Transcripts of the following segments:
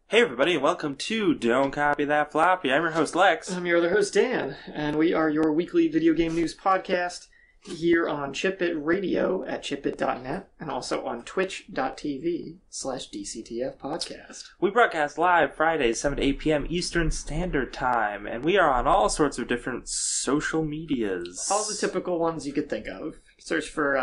Hey everybody, and welcome to Don't Copy That Floppy. I'm your host Lex. I'm your other host Dan, and we are your weekly video game news podcast here on Chipbit Radio at chipbit.net and also on twitch.tv/DCTF podcast. We broadcast live Fridays 7 to 8 p.m. Eastern Standard Time, and we are on all sorts of different social medias. All the typical ones you could think of. Search for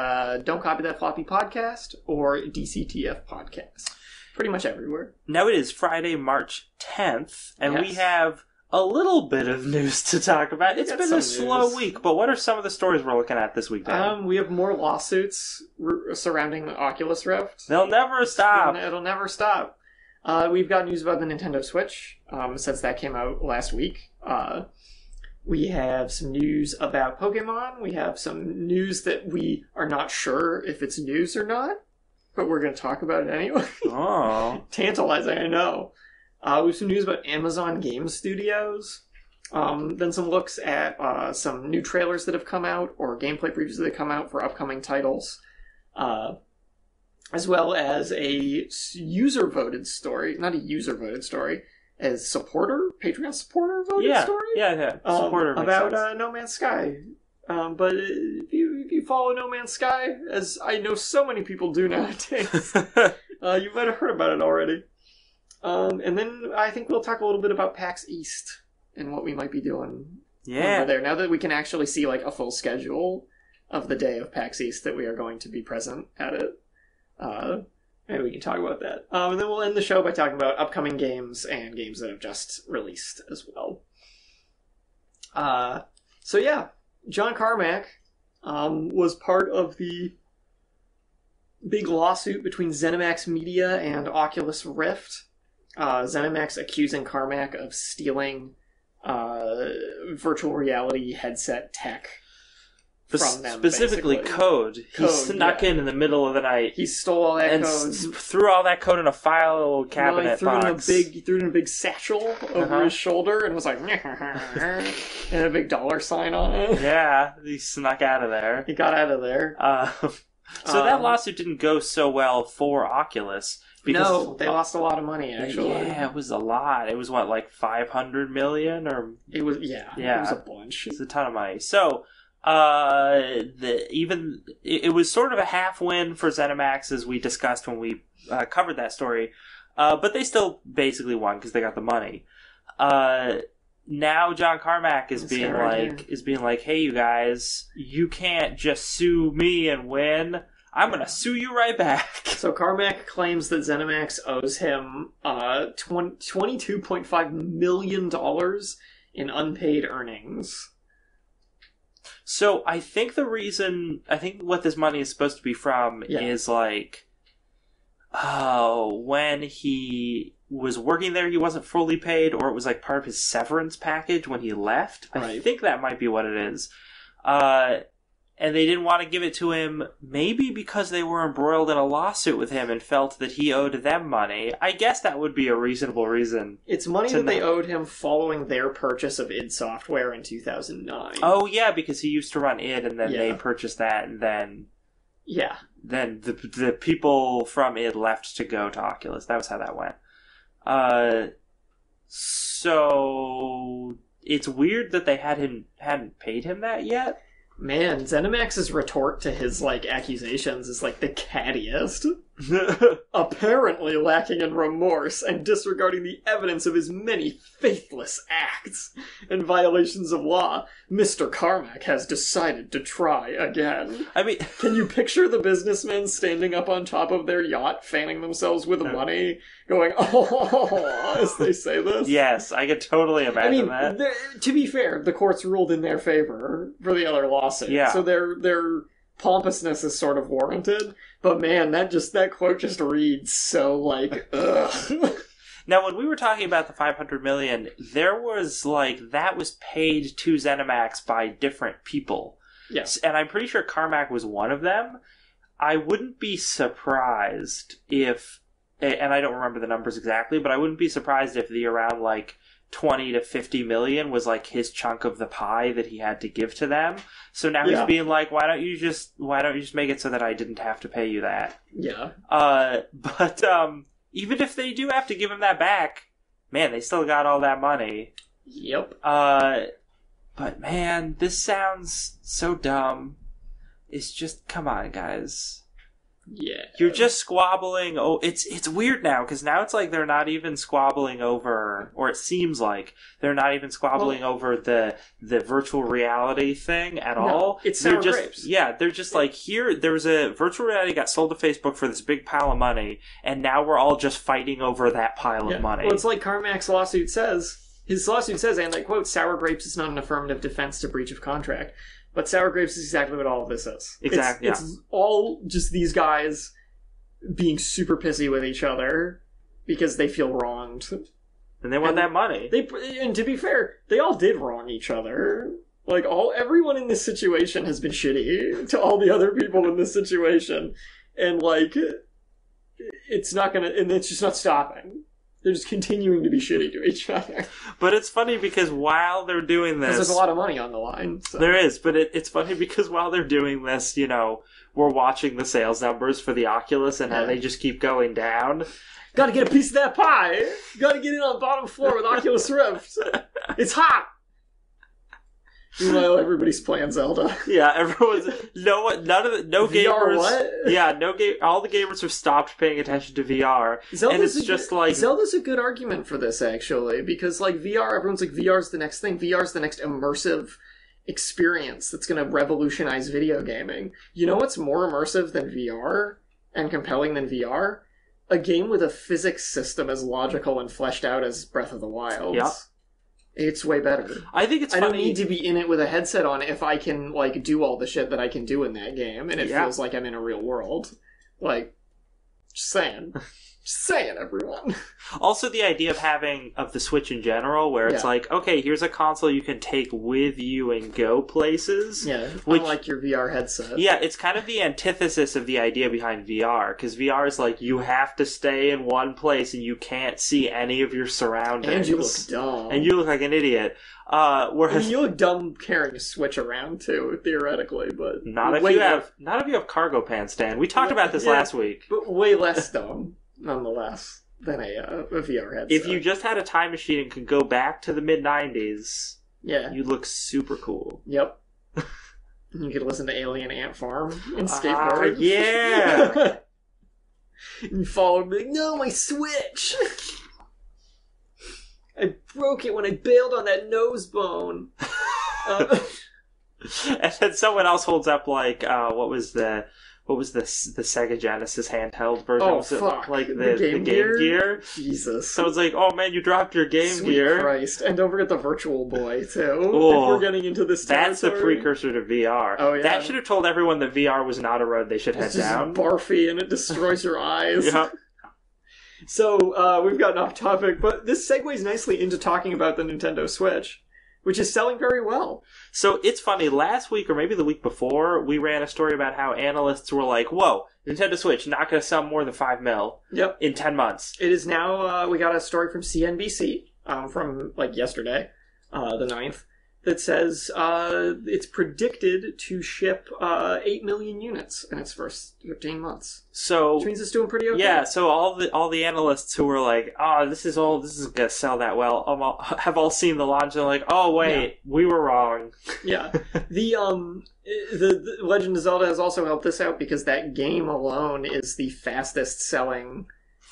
Don't Copy That Floppy podcast or DCTF podcast. Pretty much everywhere. Now it is Friday, March 10th, and Yes. we have a little bit of news to talk about. It's been a slow week, but what are some of the stories we're looking at this week, Dan? We have more lawsuits surrounding the Oculus Rift. They'll never stop. It'll never stop. We've got news about the Nintendo Switch, since that came out last week. We have some news about Pokemon. We have some news that we are not sure if it's news or not, but we're going to talk about it anyway. Oh. Tantalizing, I know. We have some news about Amazon Game Studios. Then some looks at some new trailers that have come out, or gameplay previews that have come out for upcoming titles. As well as a user-voted story. Not a user-voted story. As Patreon supporter voted story? Yeah. Supporter makes about sense. No Man's Sky. But if you follow No Man's Sky, as I know so many people do nowadays, you might have heard about it already. And then I think we'll talk a little bit about PAX East and what we might be doing over there. Now that we can actually see like a full schedule of the day of PAX East that we are going to be present at it. Maybe we can talk about that. And then we'll end the show by talking about upcoming games and games that have just released as well. So yeah, John Carmack was part of the big lawsuit between ZeniMax Media and Oculus Rift. ZeniMax accusing Carmack of stealing virtual reality headset tech from them. Specifically basically. code. He snuck in the middle of the night. He stole all that and code. Threw all that code in a file cabinet he threw box. He threw it in a big satchel over his shoulder and was like, and a big dollar sign on it. Yeah, he snuck out of there. He got out of there. So that lawsuit didn't go so well for Oculus. No, they lost a lot of money, actually. Yeah, it was a lot. It was, what, like $500 million? It was, it was a bunch. It's a ton of money. So, it was sort of a half win for ZeniMax, as we discussed when we covered that story. But they still basically won because they got the money. Now John Carmack is being like, hey, you guys, you can't just sue me and win. I'm going to sue you right back. So Carmack claims that ZeniMax owes him $22.5 million in unpaid earnings. So I think what this money is supposed to be from is like, when he was working there, he wasn't fully paid, or it was like part of his severance package when he left. Right. I think that might be what it is. And they didn't want to give it to him, maybe because they were embroiled in a lawsuit with him and felt that he owed them money. I guess that would be a reasonable reason. It's money that they owed him following their purchase of id Software in 2009. Oh, yeah, because he used to run id, and then they purchased that, and then... Yeah. Then the people from id left to go to Oculus. That was how that went. So... It's weird that they hadn't paid him that yet. Man, ZeniMax's retort to his, accusations is, the cattiest. Apparently lacking in remorse and disregarding the evidence of his many faithless acts and violations of law, Mr. Carmack has decided to try again. I mean... Can you picture the businessmen standing up on top of their yacht, fanning themselves with money, going, oh, as they say this? Yes, I could totally imagine that. To be fair, the courts ruled in their favor for the other lawsuit. Yeah. So their pompousness is sort of warranted. But man, that quote just reads so ugh. Now, when we were talking about the $500 million, there was that was paid to ZeniMax by different people. Yes. And I'm pretty sure Carmack was one of them. I wouldn't be surprised if, and I don't remember the numbers exactly, but I wouldn't be surprised if the around 20 to 50 million was his chunk of the pie that he had to give to them. So now he's being like, why don't you just make it so that I didn't have to pay you that? Yeah. But even if they do have to give him that back, man, they still got all that money. Yep. But man, this sounds so dumb. It's just, come on, guys. Yeah. You're just squabbling. Oh, it's weird now, because now it's like they're not even squabbling over, or it seems like they're not even squabbling over the virtual reality thing at all. It's sour just, grapes. Yeah, they're just like, here, there was a virtual reality got sold to Facebook for this big pile of money, and now we're all just fighting over that pile of money. Well, it's like Carmack's lawsuit says. His lawsuit says, and I quote, "Sour grapes is not an affirmative defense to breach of contract." But sour grapes is exactly what all of this is. Exactly. It's all just these guys being super pissy with each other because they feel wronged. And they want that money. And to be fair, they all did wrong each other. Like, everyone in this situation has been shitty to all the other people in this situation. And, like, it's not gonna... And it's just not stopping. They're just continuing to be shitty to each other. But it's funny because while they're doing this... Because there's a lot of money on the line. So. There is, but it's funny because while they're doing this, you know, we're watching the sales numbers for the Oculus and how they just keep going down. Gotta get a piece of that pie! Gotta get in on the bottom floor with Oculus Rift! It's hot! Meanwhile, everybody's playing Zelda. Yeah, everyone's no VR, gamers. What? Yeah, no game. All the gamers have stopped paying attention to VR, and it's just like Zelda's a good argument for this actually, because like VR, everyone's like VR's the next thing. VR's the next immersive experience that's going to revolutionize video gaming. You know what's more immersive than VR and compelling than VR? A game with a physics system as logical and fleshed out as Breath of the Wild. Yeah. It's way better. I think it's funny. I don't need to be in it with a headset on if I can, like, do all the shit that I can do in that game, and it feels like I'm in a real world. Like, just saying. Just saying, everyone. Also, the idea of the Switch in general, where it's like, okay, here's a console you can take with you and go places. Yeah, unlike your VR headset. Yeah, it's kind of the antithesis of the idea behind VR, because VR is like, you have to stay in one place and you can't see any of your surroundings. And you look dumb. And you look like an idiot. Whereas, I mean, you look dumb carrying a Switch around, too, theoretically, but... Not if you have cargo pants, Dan. We talked about this last week. But way less dumb. Nonetheless, than a VR headset. If you just had a time machine and could go back to the mid-90s, you'd look super cool. Yep. You could listen to Alien Ant Farm and skateboard. Yeah! And follow me, like, no, my Switch! I broke it when I bailed on that nose bone. And then someone else holds up, like, what was the Sega Genesis handheld version? Oh, fuck. Like the Game Gear? Jesus. So it's like, oh man, you dropped your Game Sweet Gear. Christ. And don't forget the Virtual Boy, too. Oh, if we're getting into this territory. That's the precursor to VR. Oh, yeah. That should have told everyone that VR was not a road they should head down. It's just barfy and it destroys your eyes. Yep. So, we've gotten off topic, but this segues nicely into talking about the Nintendo Switch, which is selling very well. So it's funny, last week or maybe the week before, we ran a story about how analysts were like, whoa, Nintendo Switch not going to sell more than 5 mil in 10 months. It is now, we got a story from CNBC from like yesterday, the 9th, that says it's predicted to ship 8 million units in its first 15 months. So, which means it's doing pretty okay. Yeah, so all the analysts who were like, oh, this is going to sell that well, have all seen the launch and like, oh, wait, we were wrong. Yeah. The Legend of Zelda has also helped this out because that game alone is the fastest selling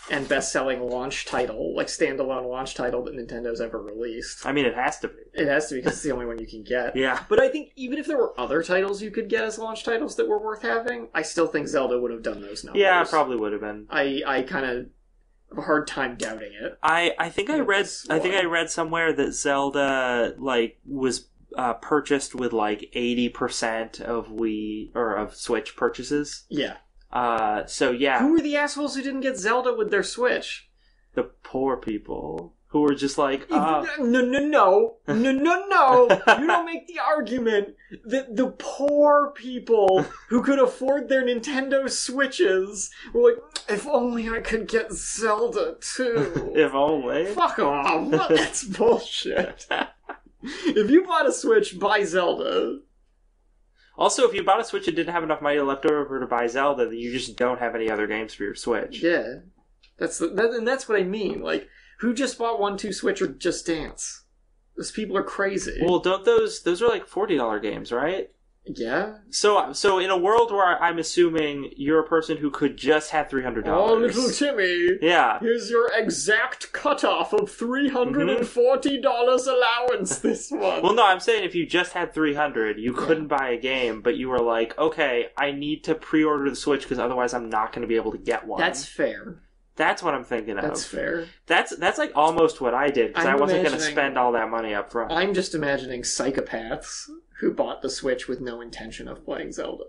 and best-selling launch title, like standalone launch title that Nintendo's ever released. I mean, it has to be. It has to be because it's the only one you can get. Yeah. But I think even if there were other titles you could get as launch titles that were worth having, I still think Zelda would have done those numbers. Yeah, it probably would have been. I kind of have a hard time doubting it. I think I read somewhere that Zelda was purchased with 80% of Switch purchases. Yeah. So yeah. Who were the assholes who didn't get Zelda with their Switch? The poor people who were just like, No. You don't make the argument that the poor people who could afford their Nintendo Switches were like, if only I could get Zelda too. If only. Fuck off. That's bullshit. If you bought a Switch, buy Zelda. Also, if you bought a Switch and didn't have enough money left over to buy Zelda, then you just don't have any other games for your Switch. Yeah. And that's what I mean. Like, who just bought 1-2 Switch or Just Dance? Those people are crazy. Well, don't those are like $40 games, right? Yeah. So in a world where I'm assuming you're a person who could just have $300. Oh, little Timmy. Yeah. Here's your exact cutoff of $340 allowance this month. Well, no, I'm saying if you just had $300, you couldn't buy a game, but you were like, okay, I need to pre-order the Switch because otherwise I'm not going to be able to get one. That's fair. That's what I'm thinking of. That's fair. That's like almost what I did because I wasn't going to spend all that money up front. I'm just imagining psychopaths who bought the Switch with no intention of playing Zelda.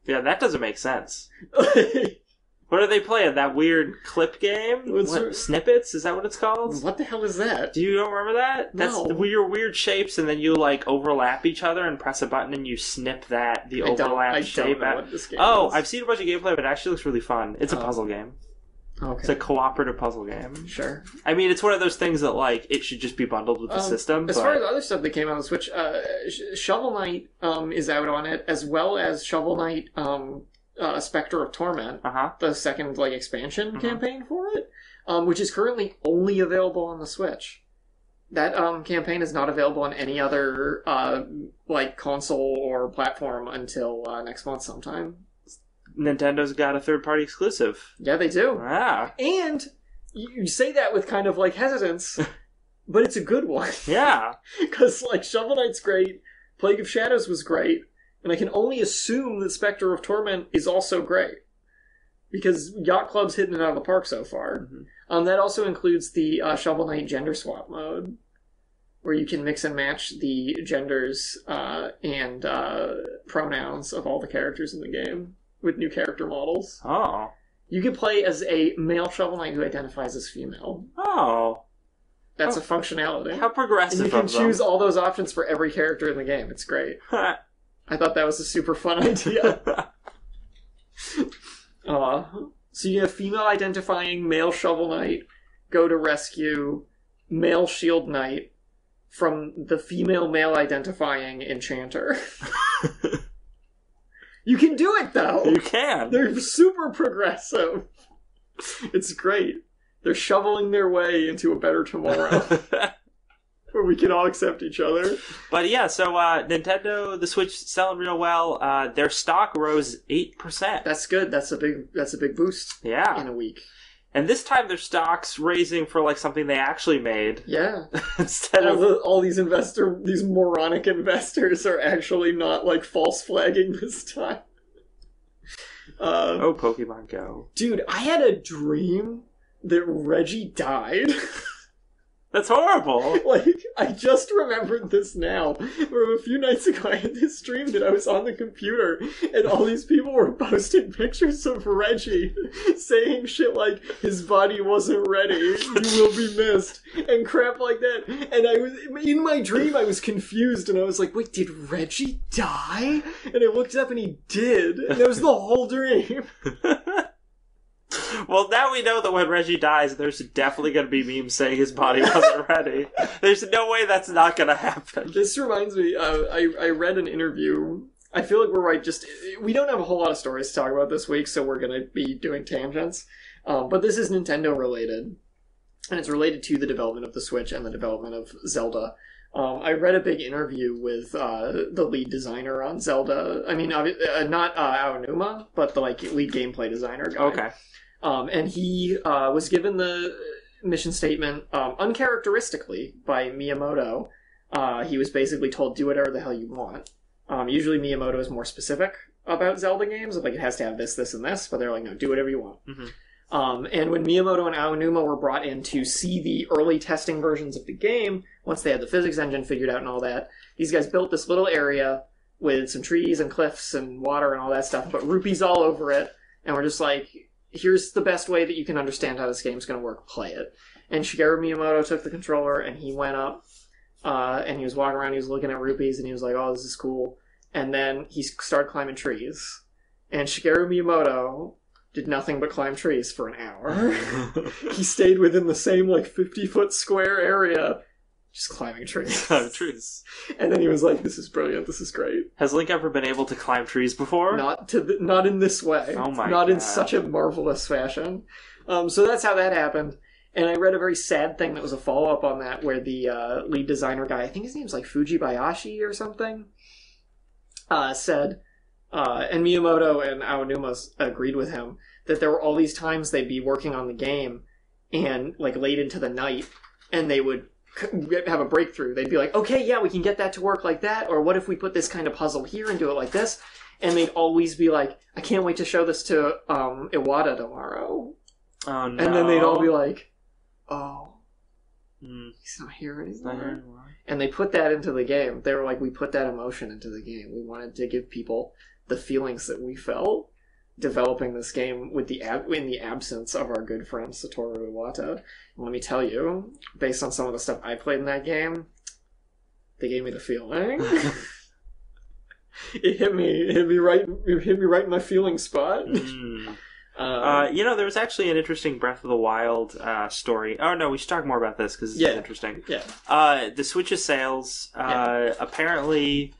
Yeah, that doesn't make sense. What are they playing? That weird clip game? Snippets? Is that what it's called? What the hell is that? Do you don't remember that? No. That's your weird shapes, and then you like overlap each other and press a button, and you snip the overlap shape. I don't know what this game is. is. I've seen a bunch of gameplay, but it actually looks really fun. It's a puzzle game. Okay. It's a cooperative puzzle game. Sure. I mean, it's one of those things that like it should just be bundled with the system. As far as other stuff that came out on the Switch, Shovel Knight is out on it, as well as Shovel Knight Spectre of Torment, the second expansion campaign for it, which is currently only available on the Switch. That campaign is not available on any other console or platform until next month sometime. Nintendo's got a third-party exclusive. Yeah, they do. Ah. And you say that with kind of hesitance, but it's a good one. Yeah. Because Shovel Knight's great, Plague of Shadows was great, and I can only assume that Spectre of Torment is also great. Because Yacht Club's hitting it out of the park so far. Mm-hmm. That also includes the Shovel Knight gender swap mode, where you can mix and match the genders and pronouns of all the characters in the game with new character models. Oh. You can play as a male Shovel Knight who identifies as female. Oh. That's a functionality. How progressive. And you can choose all those options for every character in the game. It's great. I thought that was a super fun idea. So you have female identifying male Shovel Knight go to rescue male Shield Knight from the female male identifying Enchanter. You can do it, though! You can! They're super progressive. It's great. They're shoveling their way into a better tomorrow. Where we can all accept each other. But yeah, so Nintendo, the Switch selling real well. Their stock rose 8%. That's good. That's a big boost. Yeah. In a week. And this time their stock's raising for something they actually made. Yeah. Instead all these moronic investors are actually not false flagging this time. Pokemon Go. Dude, I had a dream that Reggie died. That's horrible. I just remembered this now. From a few nights ago, I had this dream that I was on the computer, and all these people were posting pictures of Reggie, saying shit like, his body wasn't ready, you will be missed, and crap like that. And in my dream, I was confused, and I was like, wait, did Reggie die? And I looked up, and he did. And that was the whole dream. Well, now we know that when Reggie dies, there's definitely going to be memes saying his body wasn't ready. There's no way that's not going to happen. This reminds me, I read an interview. I feel like we don't have a whole lot of stories to talk about this week, so we're going to be doing tangents. But this is Nintendo related, and it's related to the development of the Switch and the development of Zelda. I read a big interview with the lead designer on Zelda. I mean, not Aonuma, but the lead gameplay designer guy. Okay. And he was given the mission statement uncharacteristically by Miyamoto. He was basically told, do whatever the hell you want. Usually Miyamoto is more specific about Zelda games. It has to have this, this, and this. But they're like, no, do whatever you want. Mm-hmm. And when Miyamoto and Aonuma were brought in to see the early testing versions of the game, once they had the physics engine figured out and all that, these guys built this little area with some trees and cliffs and water and all that stuff, but rupees all over it. And we're just like, here's the best way that you can understand how this game's going to work. Play it. And Shigeru Miyamoto took the controller and he went up and he was walking around. He was looking at rupees and he was like, oh, this is cool. And then he started climbing trees. And Shigeru Miyamoto did nothing but climb trees for an hour. He stayed within the same 50-foot square area, just climbing trees. Climbing trees. And then he was like, this is brilliant, this is great. Has Link ever been able to climb trees before? Not in this way. Oh my Not God. In such a marvelous fashion. So that's how that happened. And I read a very sad thing that was a follow-up on that, where the lead designer guy, I think his name's like Fujibayashi or something, said, and Miyamoto and Aonuma agreed with him, that there were all these times they'd be working on the game, and like late into the night, and they would have a breakthrough. They'd be like, okay, yeah, we can get that to work like that, or what if we put this kind of puzzle here and do it like this? And they'd always be like, I can't wait to show this to Iwata tomorrow. Oh, no. And then they'd all be like, oh, he's not here anymore. And they put that into the game. They were like, we put that emotion into the game. We wanted to give people the feelings that we felt developing this game with in the absence of our good friend Satoru Iwata. And let me tell you, based on some of the stuff I played in that game, they gave me the feeling. It hit me right in my feeling spot. There was actually an interesting Breath of the Wild story. Oh no, we should talk more about this because it's interesting. Yeah. The Switch's sales, apparently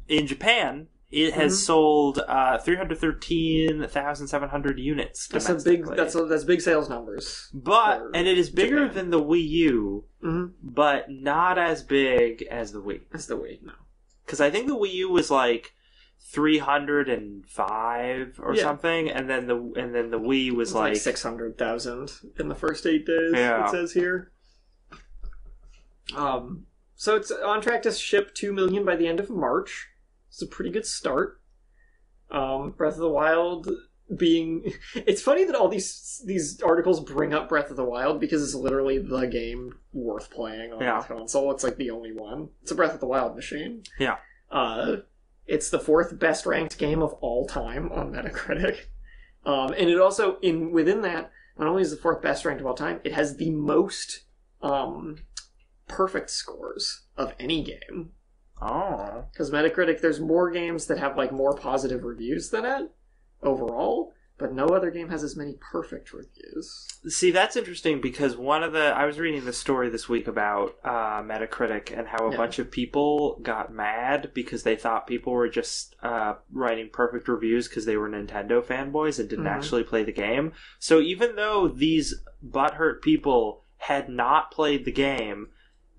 in Japan, it has sold 313,700 units. That's big sales numbers. And it is bigger than the Wii U, but not as big as the Wii. As the Wii, no. Because I think the Wii U was like 305 or something, and then the Wii was like 600,000 in the first 8 days. Yeah. It says here. So it's on track to ship 2 million by the end of March. It's a pretty good start. Breath of the Wild being... It's funny that all these articles bring up Breath of the Wild because it's literally the game worth playing on the console. It's like the only one. It's a Breath of the Wild machine. Yeah. It's the 4th best ranked game of all time on Metacritic. And it also, within that, not only is the 4th best ranked of all time, it has the most perfect scores of any game. Oh. Because Metacritic, there's more games that have like more positive reviews than it overall, but no other game has as many perfect reviews. See, that's interesting because I was reading the story this week about Metacritic and how a bunch of people got mad because they thought people were just writing perfect reviews because they were Nintendo fanboys and didn't actually play the game. So even though these butthurt people had not played the game,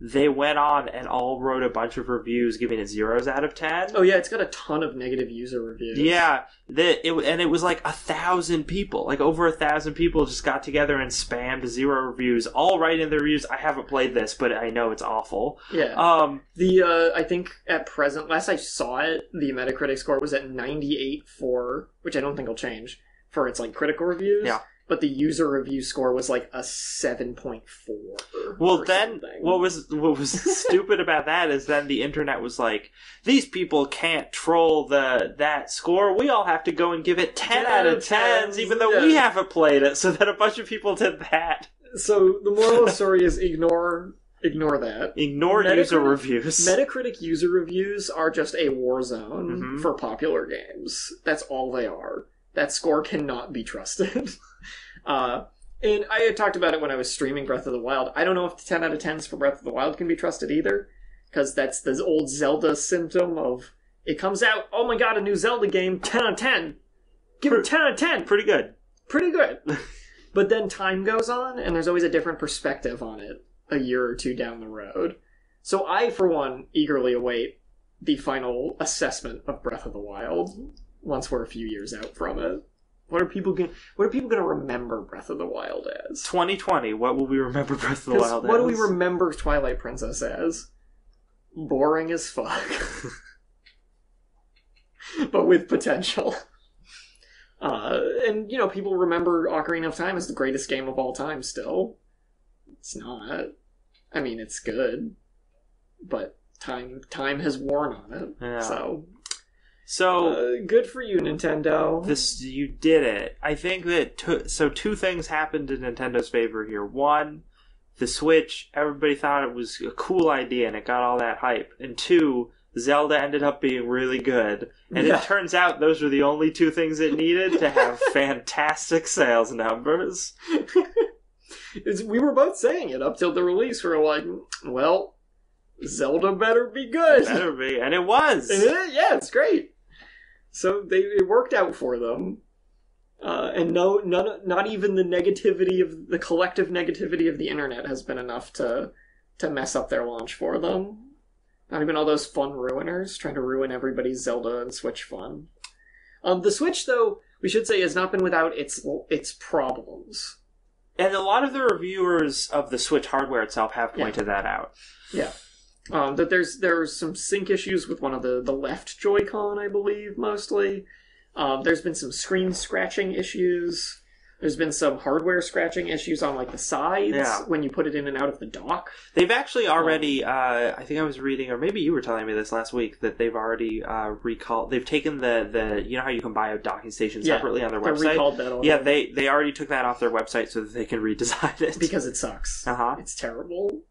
they went on and all wrote a bunch of reviews giving it 0s out of 10. Oh yeah, it's got a ton of negative user reviews. Yeah, it was like 1,000 people, like over 1,000 people just got together and spammed 0 reviews, all writing their reviews. I haven't played this, but I know it's awful. Yeah. I think at present, last I saw it, the Metacritic score was at 98 which I don't think will change, for its like critical reviews. Yeah. But the user review score was like a 7.4. Well, then what was stupid about that is then the internet was like, these people can't troll that score. We all have to go and give it 10 out of 10s, even though we haven't played it. So then a bunch of people did that. So the moral of the story is ignore that. Ignore user reviews. Metacritic user reviews are just a war zone for popular games. That's all they are. That score cannot be trusted. And I had talked about it when I was streaming Breath of the Wild. I don't know if the 10 out of 10s for Breath of the Wild can be trusted either, because that's the old Zelda symptom of, it comes out, oh my god, a new Zelda game, 10 out of 10. Give it 10 out of 10. Pretty good. Pretty good. But then time goes on, and there's always a different perspective on it a year or two down the road. So I, for one, eagerly await the final assessment of Breath of the Wild once we're a few years out from it. What are people going to remember Breath of the Wild as? 2020. What will we remember Breath of the Wild as? What do we remember Twilight Princess as? Boring as fuck. But with potential. And, people remember Ocarina of Time as the greatest game of all time still. It's not. I mean, it's good. But time has worn on it. Yeah. So good for you, Nintendo. You did it. I think that two things happened in Nintendo's favor here. One, the Switch, everybody thought it was a cool idea and it got all that hype. And two, Zelda ended up being really good. And it turns out those were the only two things it needed to have fantastic sales numbers. We were both saying it up till the release. We were like, well, Zelda better be good. It better be. And it was. Yeah, it's great. So it worked out for them. And not even the collective negativity of the internet has been enough to mess up their launch for them. Not even all those fun ruiners trying to ruin everybody's Zelda and Switch fun. The Switch, though, we should say, has not been without its problems. And a lot of the reviewers of the Switch hardware itself have pointed that out. Yeah. That there's some sync issues with one of the left Joy-Con, I believe, mostly. There's been some screen scratching issues. There's been some hardware scratching issues on like the sides when you put it in and out of the dock. They've actually already, I think I was reading, or maybe you were telling me this last week, that they've already recalled. They've taken the you know how you can buy a docking station separately on their website. Recalled that already. Yeah, they already took that off their website so that they can redesign it because it sucks. It's terrible.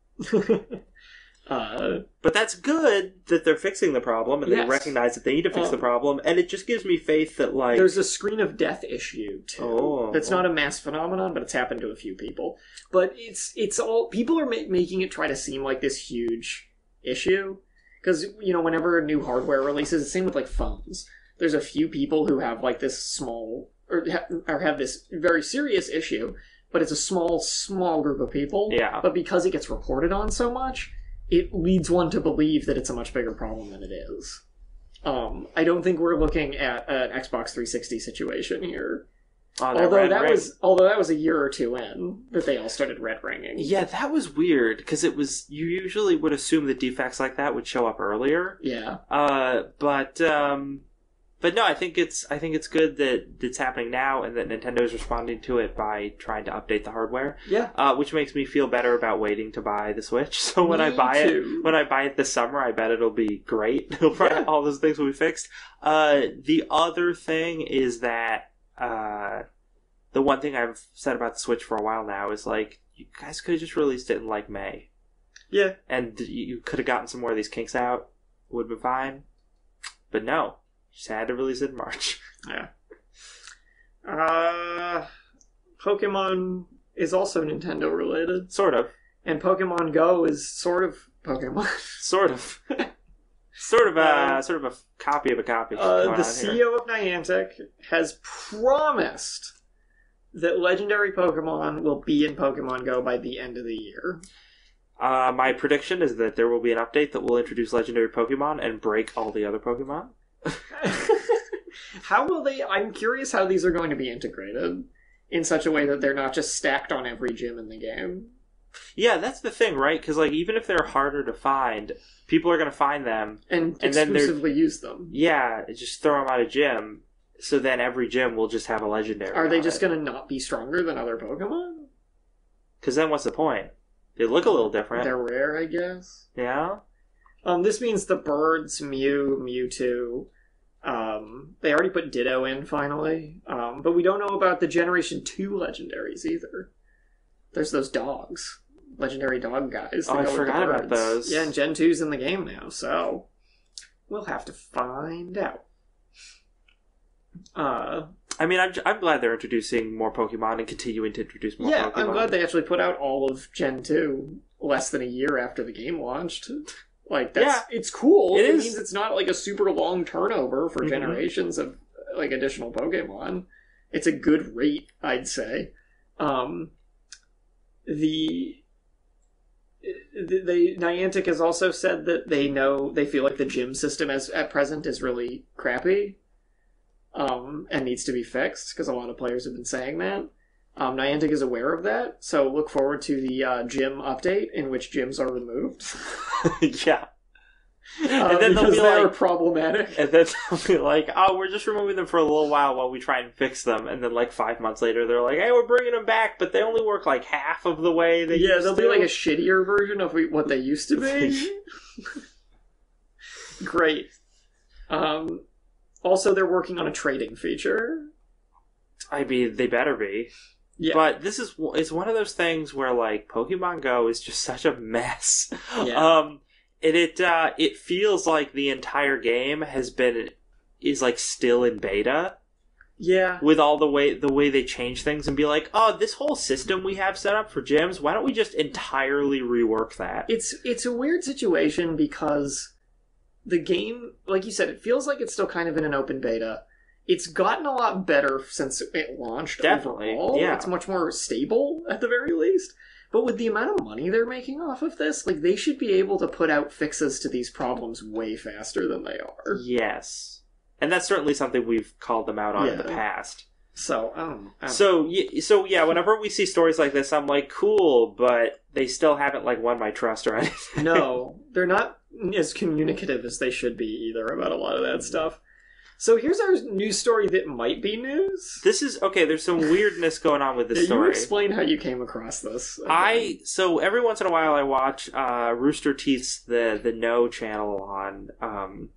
But that's good that they're fixing the problem, and they recognize that they need to fix the problem, and it just gives me faith that, like... There's a screen of death issue, too. That's not a mass phenomenon, but it's happened to a few people. But it's all... People are making it try to seem like this huge issue, because, you know, whenever a new hardware releases, it's the same with, like, phones. There's a few people who have, like, this small... or have this very serious issue, but it's a small group of people. Yeah. But because it gets reported on so much... it leads one to believe that it's a much bigger problem than it is. I don't think we're looking at an Xbox 360 situation here. Although that was a year or two in that they all started red ringing. Yeah, that was weird because it was. You usually would assume that defects like that would show up earlier. Yeah. But no, I think it's good that it's happening now, and that Nintendo's responding to it by trying to update the hardware. Yeah. Which makes me feel better about waiting to buy the Switch. So when I buy it this summer, I bet it'll be great. All those things will be fixed. The other thing is that the one thing I've said about the Switch for a while now is, like, you guys could have just released it in, like, May. Yeah. And you could have gotten some more of these kinks out. Would have been fine. But no. Just had to release it in March. Yeah. Pokemon is also Nintendo related. Sort of. And Pokemon Go is sort of Pokemon. Sort of. sort of a copy of a copy. The CEO of Niantic has promised that legendary Pokemon will be in Pokemon Go by the end of the year. My prediction is that there will be an update that will introduce legendary Pokemon and break all the other Pokemon. How will they... I'm curious how these are going to be integrated in such a way that they're not just stacked on every gym in the game. Yeah, that's the thing, right? Because, like, even if they're harder to find, people are going to find them. And exclusively use them. Yeah, just throw them out of gym, so then every gym will just have a legendary. Are they just going to not be stronger than other Pokemon? Because then what's the point? They look a little different. They're rare, I guess. Yeah? This means the birds, Mew, Mewtwo. They already put Ditto in, finally. But we don't know about the Generation 2 legendaries, either. There's those dogs. Legendary dog guys. Oh, I forgot about those. Yeah, and Gen 2's in the game now, so... we'll have to find out. I mean, I'm glad they're introducing more Pokemon and continuing to introduce more Pokemon. Yeah, I'm glad they actually put out all of Gen 2 less than a year after the game launched. Like, it's cool. It means it's not like a super long turnover for generations of, like, additional Pokemon. It's a good rate, I'd say. Niantic has also said that they feel like the gym system at present is really crappy, and needs to be fixed, because a lot of players have been saying that. Niantic is aware of that, so look forward to the gym update in which gyms are removed. Yeah. And then they'll be they're problematic. And then they'll be like, oh, we're just removing them for a little while we try and fix them. And then, like, 5 months later, they're like, hey, we're bringing them back, but they only work, like, half of the way they used to. Yeah, they'll be, like, a shittier version of what they used to be. Great. Also, they're working on a trading feature. I mean, they better be. Yeah. But it's one of those things where, like, Pokemon Go is just such a mess. Yeah. It feels like the entire game is like still in beta. Yeah. With all the way they change things and be like, oh, this whole system we have set up for gyms, why don't we just entirely rework that? It's a weird situation because the game, like you said, it feels like it's still kind of in an open beta. It's gotten a lot better since it launched. Definitely, overall. yeah. It's much more stable, at the very least. But with the amount of money they're making off of this, like, they should be able to put out fixes to these problems way faster than they are. Yes. And that's certainly something we've called them out on in the past. So, So yeah, whenever we see stories like this, I'm like, cool, but they still haven't, like, won my trust or anything. No, they're not as communicative as they should be either about a lot of that stuff. So here's our news story that might be news. This is, okay, there's some weirdness going on with this story. You explain how you came across this. So every once in a while I watch Rooster Teeth's the No channel on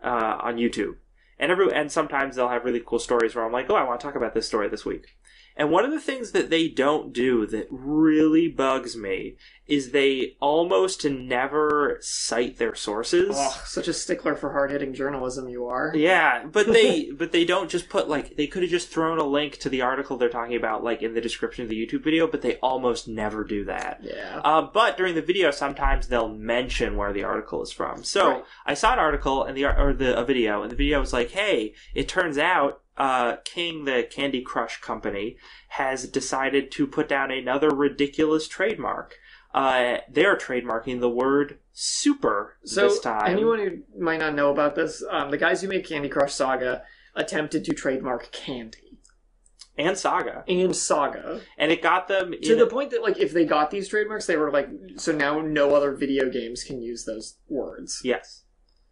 YouTube. And sometimes they'll have really cool stories where I'm like, oh, I want to talk about this story this week. And one of the things that they don't do that really bugs me is they almost never cite their sources. Oh, such a stickler for hard-hitting journalism you are. Yeah, but they don't just put, like, they could have just thrown a link to the article they're talking about, like, in the description of the YouTube video, but they almost never do that. Yeah. But during the video, sometimes they'll mention where the article is from. So Right. I saw an article and a video, and the video was like, hey, it turns out King, the Candy Crush company, has decided to put down another ridiculous trademark. They're trademarking the word super this time. So, anyone who might not know about this, the guys who make Candy Crush Saga attempted to trademark Candy. And Saga. And it got them... to the point that, like, if they got these trademarks, they were like, so now no other video games can use those words. Yes.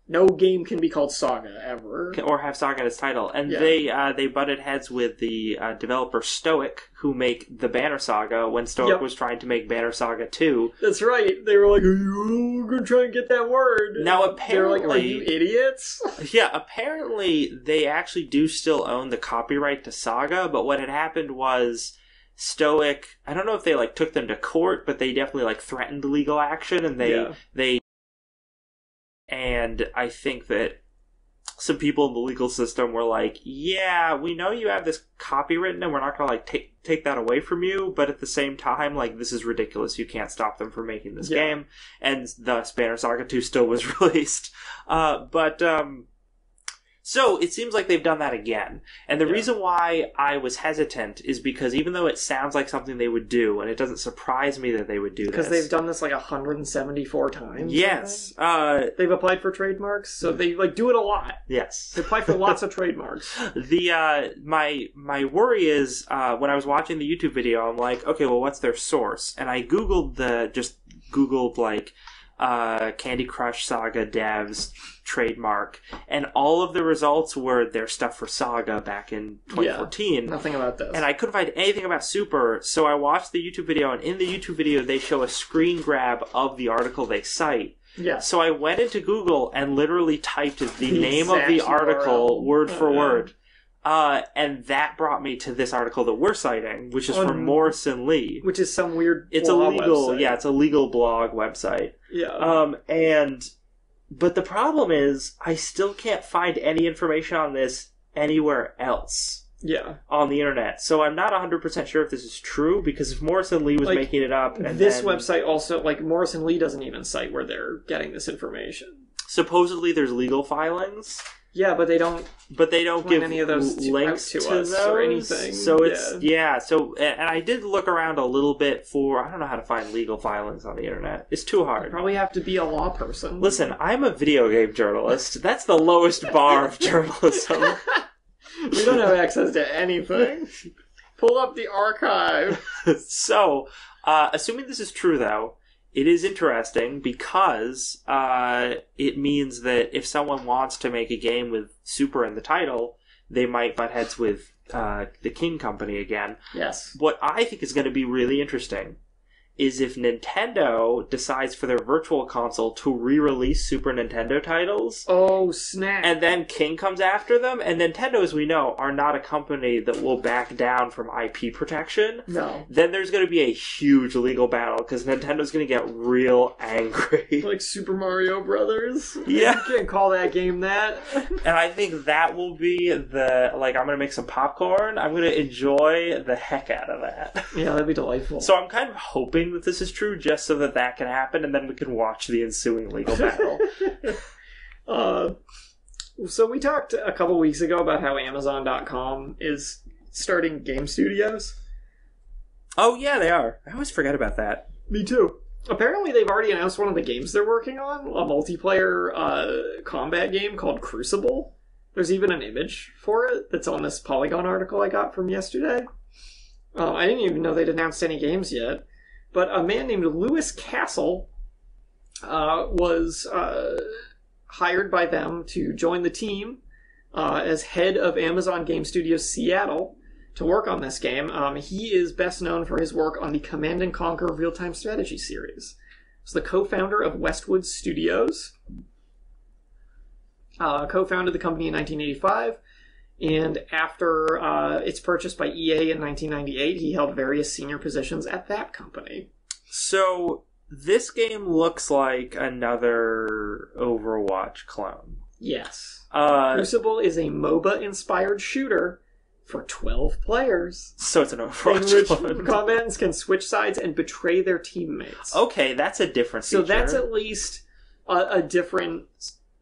No game can be called Saga, ever. Or have Saga in its title. And Yeah. they butted heads with the developer Stoic, who make the Banner Saga, when Stoic was trying to make Banner Saga 2. That's right. They were like, are you going to try and get that word? Now, And they were like, apparently... are you idiots? Yeah, apparently they actually do still own the copyright to Saga, but what had happened was Stoic... I don't know if they, like, took them to court, but they definitely, like, threatened legal action, and And I think that some people in the legal system were like, yeah, we know you have this copywritten and we're not going to, like, take that away from you, but at the same time, like, this is ridiculous. You can't stop them from making this game. And thus Banner Saga 2 still was released. So it seems like they've done that again. And the reason why I was hesitant is because even though it sounds like something they would do, and it doesn't surprise me that they would do this. Because they've done this like 174 times. Yes. They've applied for trademarks, so they like do it a lot. Yes. They apply for lots of trademarks. My worry is when I was watching the YouTube video, I'm like, okay, well, what's their source? And I Googled like Candy Crush Saga devs trademark, and all of the results were their stuff for Saga back in 2014. Nothing about this. And I couldn't find anything about Super, so I watched the YouTube video, and in the YouTube video they show a screen grab of the article they cite. Yeah. So I went into Google and literally typed the name of exact the article URL. word for word. And that brought me to this article that we're citing, which is from Morrison Lee. Which is some weird It's blog a legal, website. it's a legal blog website. Yeah. But the problem is, I still can't find any information on this anywhere else. Yeah. On the internet. So I'm not 100% sure if this is true, because if Morrison Lee was Like, making it up... and this then, website also, like, Morrison Lee doesn't even cite where they're getting this information. Supposedly there's legal filings. Yeah, but they don't give any of those links out to us those or anything. So it's so and I did look around a little bit for I don't know how to find legal filings on the internet. It's too hard. You probably have to be a law person. Listen, I'm a video game journalist. That's the lowest bar of journalism. We don't have access to anything. Pull up the archive. So, assuming this is true, though, it is interesting because it means that if someone wants to make a game with Super in the title, they might butt heads with the King Company again. Yes. What I think is going to be really interesting is if Nintendo decides for their Virtual Console to re-release Super Nintendo titles. Oh, snap. And then King comes after them. And Nintendo, as we know, are not a company that will back down from IP protection. No. Then there's going to be a huge legal battle because Nintendo's going to get real angry. Like Super Mario Brothers? Yeah. You can't call that game that. And I think that will be I'm going to make some popcorn. I'm going to enjoy the heck out of that. Yeah, that'd be delightful. So I'm kind of hoping that this is true just so that can happen and then we can watch the ensuing legal battle. So we talked a couple weeks ago about how Amazon.com is starting game studios. Oh, yeah, they are. I always forget about that. Me too. Apparently, they've already announced one of the games they're working on, a multiplayer combat game called Crucible. There's even an image for it that's on this Polygon article I got from yesterday. I didn't even know they'd announced any games yet. But a man named Lewis Castle was hired by them to join the team as head of Amazon Game Studios Seattle to work on this game. He is best known for his work on the Command & Conquer real-time strategy series. He's the co-founder of Westwood Studios. Co-founded the company in 1985, and after its purchase by EA in 1998, he held various senior positions at that company. So, this game looks like another Overwatch clone. Yes. Crucible is a MOBA-inspired shooter for 12 players. So it's an Overwatch in which clone. combatants can switch sides and betray their teammates. Okay, that's a different feature. So that's at least a different...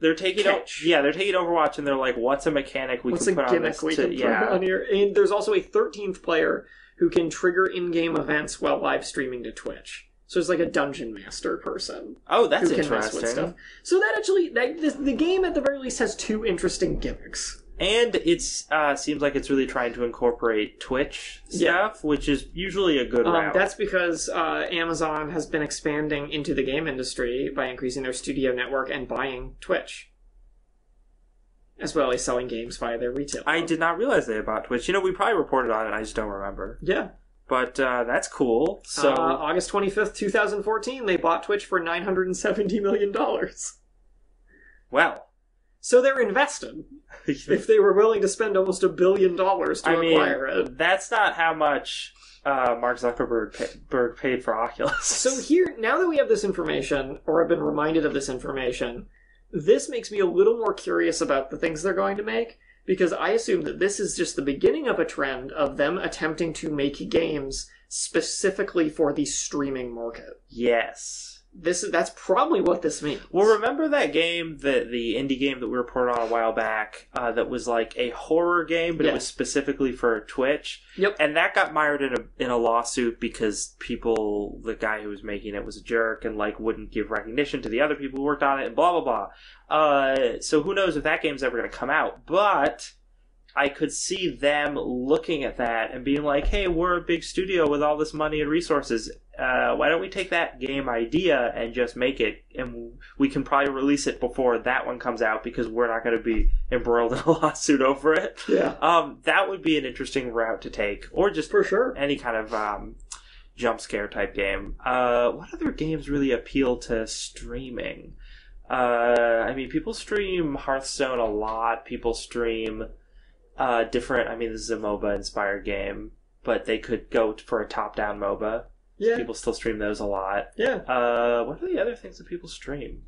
They're taking they're taking Overwatch and they're like, what's a mechanic we can put on this? What's a gimmick we can put on here? And there's also a 13th player who can trigger in-game events while live streaming to Twitch. So it's like a dungeon master person. Oh, that's who can interesting. Mess with stuff. So that actually, the game at the very least has two interesting gimmicks. And it seems like it's really trying to incorporate Twitch stuff, which is usually a good route. That's because Amazon has been expanding into the game industry by increasing their studio network and buying Twitch, as well as selling games via their retail. I did not realize they had bought Twitch. We probably reported on it, I just don't remember. Yeah. But that's cool. So August 25th, 2014, they bought Twitch for $970 million. Well. So they're invested. If they were willing to spend almost $1 billion to acquire it. That's not how much Mark Zuckerberg paid for Oculus. So here, now that we have this information, or have been reminded of this information, this makes me a little more curious about the things they're going to make, because I assume that this is just the beginning of a trend of them attempting to make games specifically for the streaming market. Yes. That's probably what this means. Well, remember that game, the indie game that we reported on a while back, that was like a horror game, but it was specifically for Twitch? Yep. And that got mired in a lawsuit because the guy who was making it was a jerk and wouldn't give recognition to the other people who worked on it and blah, blah, blah. So who knows if that game's ever going to come out. But I could see them looking at that and being like, hey, we're a big studio with all this money and resources. Why don't we take that game idea and just make it, and we can probably release it before that one comes out because we're not going to be embroiled in a lawsuit over it. Yeah. That would be an interesting route to take, or just for sure any kind of jump scare type game. What other games really appeal to streaming? People stream Hearthstone a lot. People stream different. This is a MOBA inspired game, but they could go for a top down MOBA. Yeah. People still stream those a lot. Yeah. What are the other things that people stream?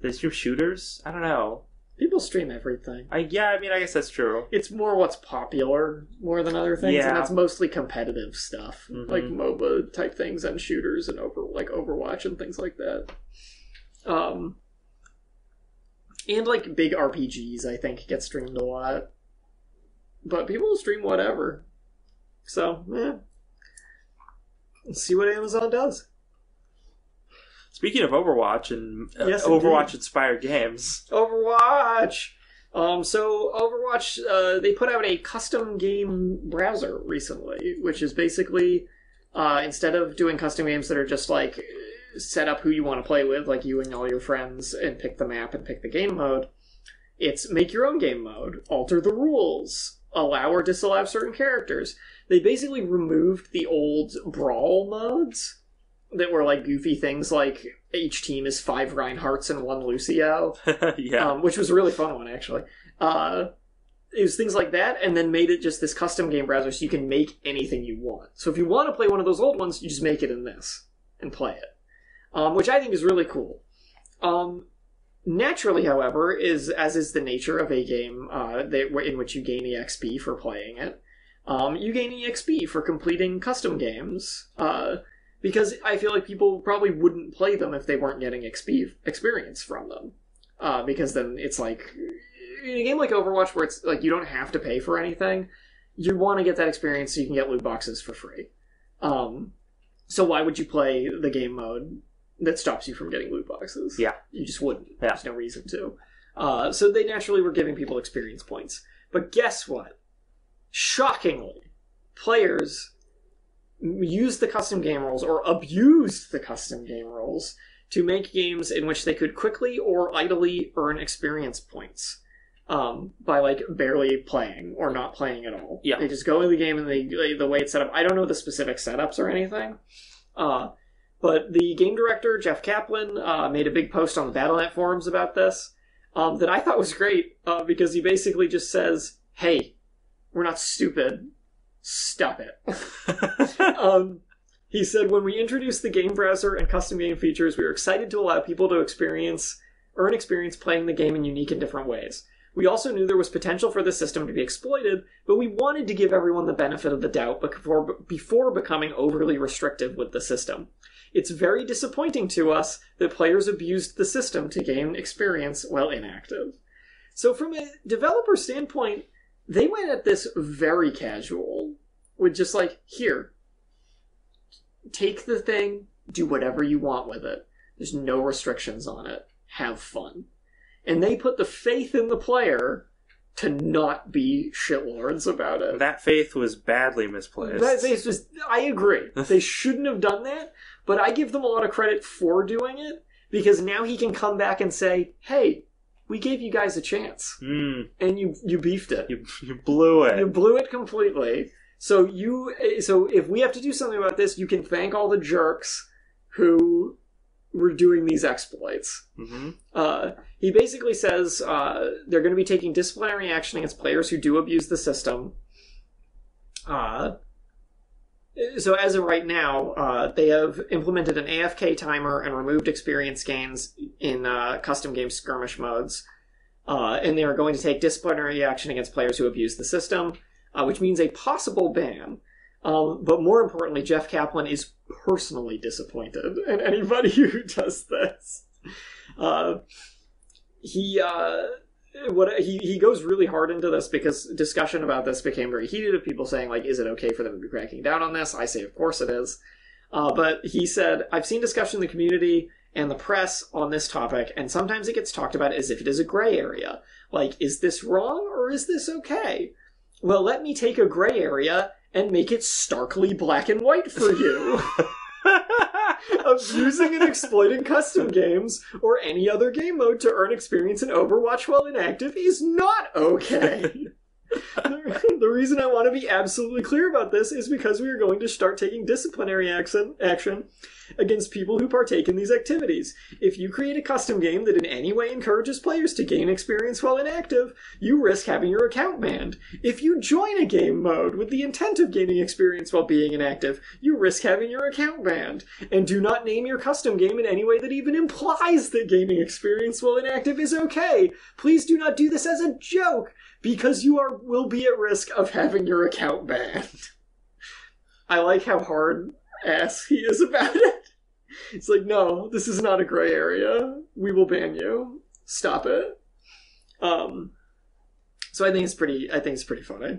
They stream shooters? I don't know. People stream everything. I guess that's true. It's more what's popular more than other things, and that's mostly competitive stuff. Mm-hmm. Like MOBA type things and shooters and Overwatch and things like that. And big RPGs, I think, get streamed a lot. But people stream whatever. So, let's see what Amazon does. Speaking of Overwatch and yes, Overwatch-inspired games. Overwatch! So Overwatch, they put out a custom game browser recently, which is basically, instead of doing custom games that are just set up who you want to play with, like you and all your friends, and pick the map and pick the game mode, it's make your own game mode, alter the rules, allow or disallow certain characters. They basically removed the old Brawl modes that were goofy things like each team is 5 Reinhardts and 1 Lucio. Yeah. Which was a really fun one, actually. It was things like that, and then made it just this custom game browser so you can make anything you want. So if you want to play one of those old ones, you just make it in this and play it. Which I think is really cool. Naturally, however, as is the nature of a game in which you gain EXP for playing it, you gain EXP for completing custom games, because I feel like people probably wouldn't play them if they weren't getting XP experience from them. because then it's like in a game like Overwatch where it's like you don't have to pay for anything, you want to get that experience so you can get loot boxes for free. So why would you play the game mode that stops you from getting loot boxes? Yeah. You just wouldn't. Yeah. There's no reason to. So they naturally were giving people experience points. But guess what? Shockingly, players used the custom game rules, or abused the custom game rules, to make games in which they could quickly or idly earn experience points. By like barely playing or not playing at all. Yeah. They just go in the game and the way it's set up. I don't know the specific setups or anything. But the game director, Jeff Kaplan, made a big post on the Battle.net forums about this that I thought was great because he basically just says, hey, we're not stupid. Stop it. He said, when we introduced the game browser and custom game features, we were excited to allow people to earn experience playing the game in unique and different ways. We also knew there was potential for the system to be exploited, but we wanted to give everyone the benefit of the doubt before becoming overly restrictive with the system. It's very disappointing to us that players abused the system to gain experience while inactive. So from a developer standpoint, they went at this very casual, with just like, here, take the thing, do whatever you want with it. There's no restrictions on it. Have fun. And they put the faith in the player to not be shitlords about it. That faith was badly misplaced. That faith was, I agree. They shouldn't have done that, but I give them a lot of credit for doing it, because now he can come back and say, hey, we gave you guys a chance. And you beefed it. You blew it. You blew it completely. So if we have to do something about this, you can thank all the jerks who were doing these exploits. He basically says they're going to be taking disciplinary action against players who do abuse the system. So as of right now, they have implemented an AFK timer and removed experience gains in custom game skirmish modes. And they are going to take disciplinary action against players who abuse the system, which means a possible ban. But more importantly, Jeff Kaplan is personally disappointed in anybody who does this. He goes really hard into this because discussion about this became very heated of people saying, like, is it okay for them to be cracking down on this? I say, of course it is. But he said, I've seen discussion in the community and the press on this topic, and sometimes it gets talked about as if it is a gray area. Like, is this wrong or is this okay? Well, let me take a gray area and make it starkly black and white for you. Abusing and exploiting custom games or any other game mode to earn experience in Overwatch while inactive is not okay. The reason I want to be absolutely clear about this is because we are going to start taking disciplinary action against people who partake in these activities. If you create a custom game that in any way encourages players to gain experience while inactive, you risk having your account banned. If you join a game mode with the intent of gaining experience while being inactive, you risk having your account banned. And do not name your custom game in any way that even implies that gaining experience while inactive is okay. Please do not do this as a joke, because you will be at risk of having your account banned. I like how hard ass he is about it. It's like, no, this is not a gray area. We will ban you. Stop it. So I think it's pretty funny.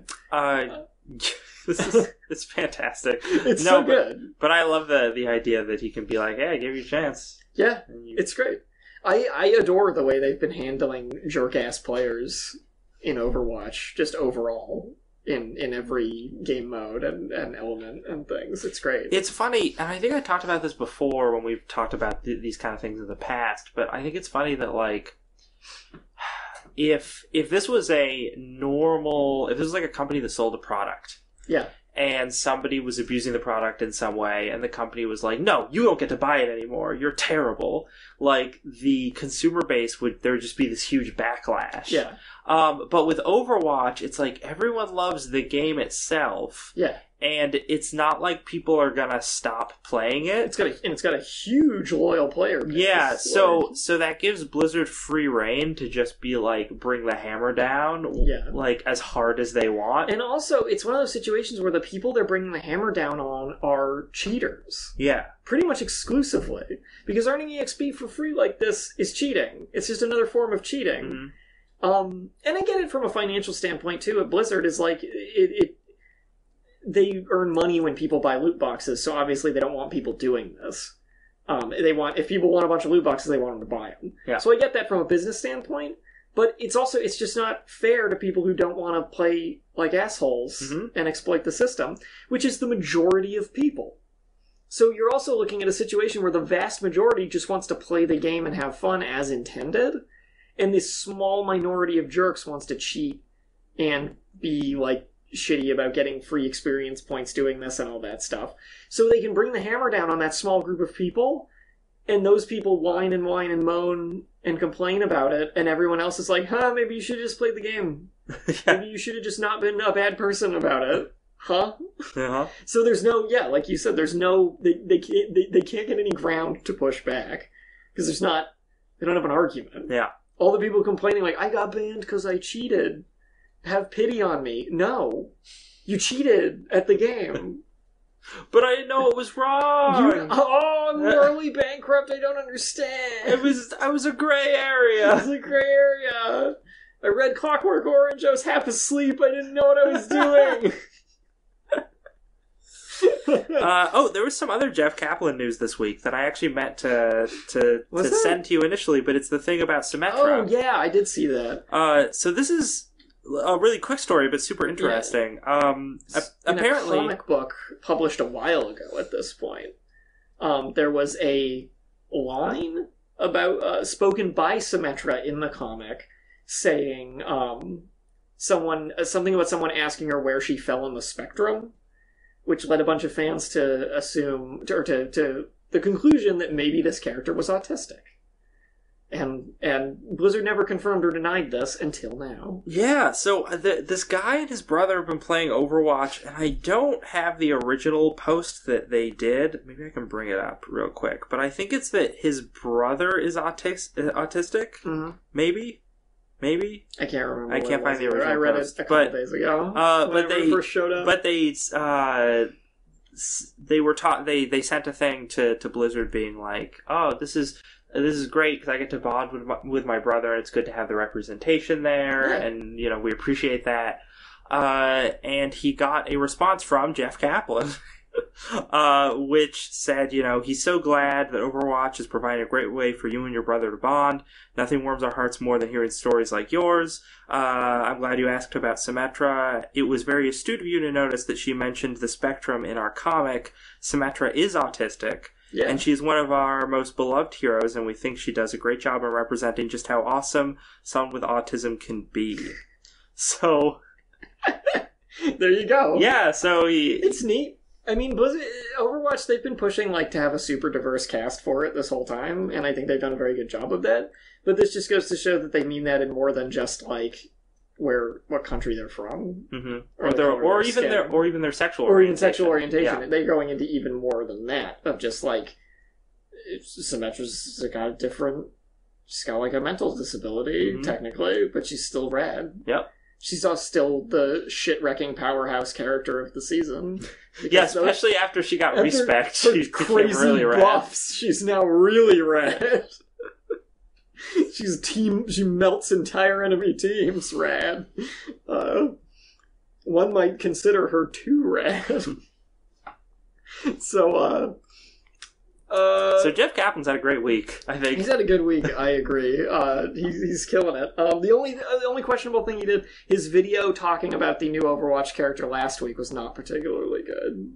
It's fantastic. It's so good. But I love the idea that he can be like, hey, I gave you a chance. Yeah, it's great. I adore the way they've been handling jerk-ass players in Overwatch, just overall, in every game mode and element and things. It's great. It's funny, and I think I talked about this before when we've talked about these kind of things in the past, but I think it's funny that, like, if this was if this was like a company that sold a product, yeah, and somebody was abusing the product in some way, and the company was like, no, you don't get to buy it anymore, you're terrible, like, the consumer base there would just be this huge backlash. Yeah. But with Overwatch, it's like everyone loves the game itself. Yeah. and it's not like people are gonna stop playing it. It's got a huge loyal player base. Yeah, so that gives Blizzard free reign to just be like, bring the hammer down, like as hard as they want. And also, it's one of those situations where the people they're bringing the hammer down on are cheaters. Yeah. Pretty much exclusively. Because earning EXP for free like this is cheating. It's just another form of cheating. Mm-hmm. And I get it from a financial standpoint, too. At Blizzard is like, they earn money when people buy loot boxes, so obviously they don't want people doing this. If people want a bunch of loot boxes, they want them to buy them. Yeah. So I get that from a business standpoint, but it's just not fair to people who don't want to play like assholes and exploit the system, which is the majority of people. So you're also looking at a situation where the vast majority just wants to play the game and have fun as intended, and this small minority of jerks wants to cheat and be, like, shitty about getting free experience points doing this and all that stuff. So they can bring the hammer down on that small group of people, and those people whine and moan and complain about it, and everyone else is like, maybe you should have just played the game. Maybe you should have just not been a bad person about it. Uh-huh. So there's no, like you said, there's no, they can't get any ground to push back, because they don't have an argument. Yeah. All the people complaining, like, I got banned because I cheated. Have pity on me. No. You cheated at the game. But I didn't know it was wrong. I'm morally bankrupt. I don't understand. I was a gray area. It was a gray area. I read Clockwork Orange. I was half asleep. I didn't know what I was doing. There was some other Jeff Kaplan news this week that I actually meant to send to you initially, but it's the thing about Symmetra. Oh, yeah, I did see that. So this is a really quick story, but super interesting. Apparently, in a comic book published a while ago at this point, there was a line about spoken by Symmetra in the comic saying something about someone asking her where she fell in the spectrum, which led a bunch of fans to assume, or to the conclusion that maybe this character was autistic. And Blizzard never confirmed or denied this until now. Yeah, so this guy and his brother have been playing Overwatch, and I don't have the original post that they did. Maybe I can bring it up real quick. But I think it's that his brother is autistic. Mm-hmm. Maybe? I can't remember. I can't find the original. I read post, it a couple days ago. But they first showed up. But they were taught. They sent a thing to Blizzard being like, "Oh, this is great because I get to bond with my brother. It's good to have the representation there, and we appreciate that." And he got a response from Jeff Kaplan. Which said, he's so glad that Overwatch is providing a great way for you and your brother to bond. Nothing warms our hearts more than hearing stories like yours. I'm glad you asked about Symmetra. It was very astute of you to notice that she mentioned the spectrum in our comic. Symmetra is autistic, and she's one of our most beloved heroes, and we think she does a great job in representing just how awesome someone with autism can be. So... there you go. Yeah, so it's neat. I mean, Blizzard, Overwatch, they've been pushing to have a super diverse cast for it this whole time, and I think they've done a very good job of that. But this just goes to show that they mean that in more than just what country they're from, or even their sexual orientation. Yeah. They're going into even more than that of just Symmetra's got a different. She's got a mental disability technically, but she's still rad. Yep. She's still the shit-wrecking powerhouse character of the season. Yeah, especially after she got respect. She's crazy really rad. Buffs. She's now really rad. She melts entire enemy teams rad. One might consider her too rad. So Jeff Kaplan's had a great week, I think. He's had a good week, I agree. He's killing it. The only questionable thing he did, his video talking about the new Overwatch character last week was not particularly good.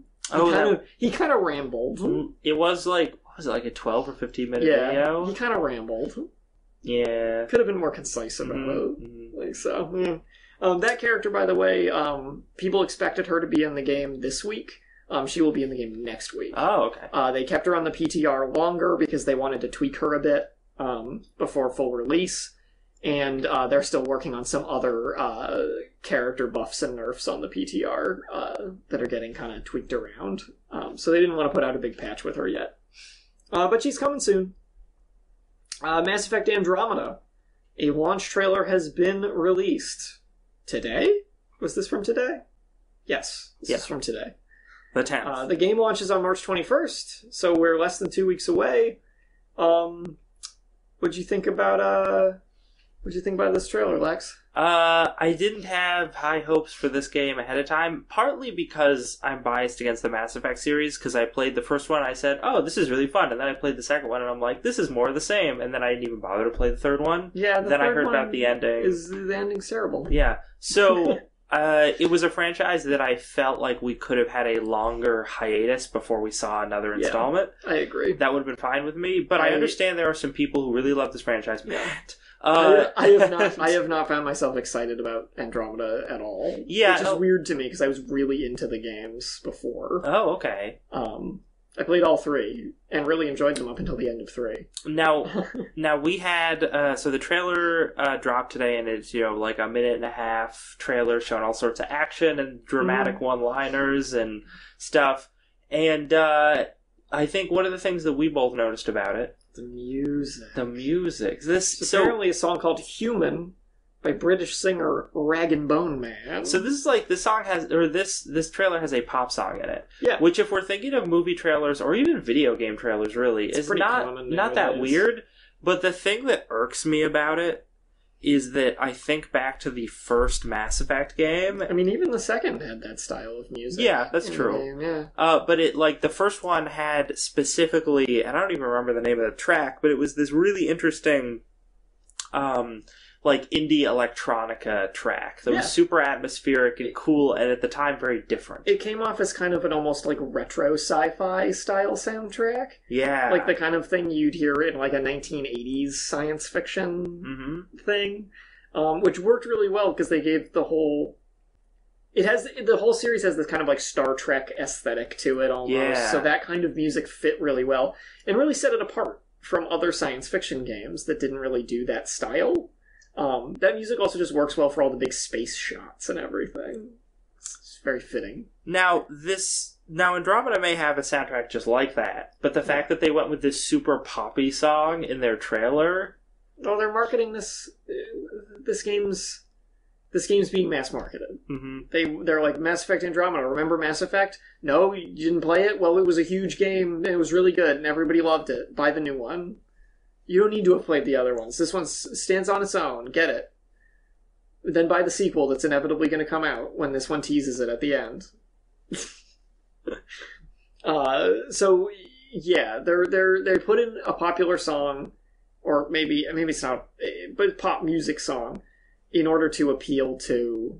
He kind of rambled. It was a 12 or 15 minute video? He kind of rambled. Yeah. Could have been more concise about it. That character, by the way, people expected her to be in the game this week. She will be in the game next week. Oh, okay. They kept her on the PTR longer because they wanted to tweak her a bit before full release. and they're still working on some other character buffs and nerfs on the PTR that are getting kind of tweaked around. So they didn't want to put out a big patch with her yet. But she's coming soon. Mass Effect Andromeda. A launch trailer has been released. Today? Was this from today? Yes. This is from today. The 10th. The game launches on March 21st, so we're less than 2 weeks away. What'd you think about this trailer, Lex? I didn't have high hopes for this game ahead of time, partly because I'm biased against the Mass Effect series, because I played the first one, I said, oh, this is really fun, and then I played the second one, and I'm like, this is more of the same, and then I didn't even bother to play the third one. Yeah, then I heard about the ending. The ending's terrible. Yeah, so it was a franchise that I felt like we could have had a longer hiatus before we saw another installment. I agree. That would have been fine with me, but I understand there are some people who really love this franchise. Matt. I have not found myself excited about Andromeda at all. Yeah, which is weird to me because I was really into the games before. Oh, okay. I played all three and really enjoyed them up until the end of 3. Now we had so the trailer dropped today, and it's like a minute and a half trailer showing all sorts of action and dramatic one-liners and stuff. And I think one of the things that we both noticed about it. The music. It's apparently a song called Human by British singer Rag and Bone Man. So this is like, this song has, or this trailer has a pop song in it. Yeah. Which, if we're thinking of movie trailers or even video game trailers, really, is not that weird. But the thing that irks me about it is that I think back to the first Mass Effect game. I mean, even the second had that style of music. Yeah, that's true. But it, like, the first one had specifically, and I don't even remember the name of the track, but it was this really interesting, like, indie electronica track that was super atmospheric and cool, and at the time very different. It came off as kind of an almost like retro sci-fi style soundtrack. Yeah. Like the kind of thing you'd hear in like a 1980s science fiction thing, which worked really well because they gave the whole series has this kind of like Star Trek aesthetic to it almost. Yeah. So that kind of music fit really well and really set it apart from other science fiction games that didn't really do that style. That music also just works well for all the big space shots and everything. It's very fitting. Now Andromeda may have a soundtrack just like that, but the fact that they went with this super poppy song in their trailer... Oh, they're marketing this game's being mass marketed. Mm-hmm. They're like, Mass Effect Andromeda. Remember Mass Effect? No, you didn't play it? Well, it was a huge game, and it was really good, and everybody loved it. Buy the new one. You don't need to have played the other ones. This one stands on its own. Get it. Then buy the sequel that's inevitably going to come out when this one teases it at the end. So yeah, they put in a popular song, or maybe it's not, but pop music song, in order to appeal to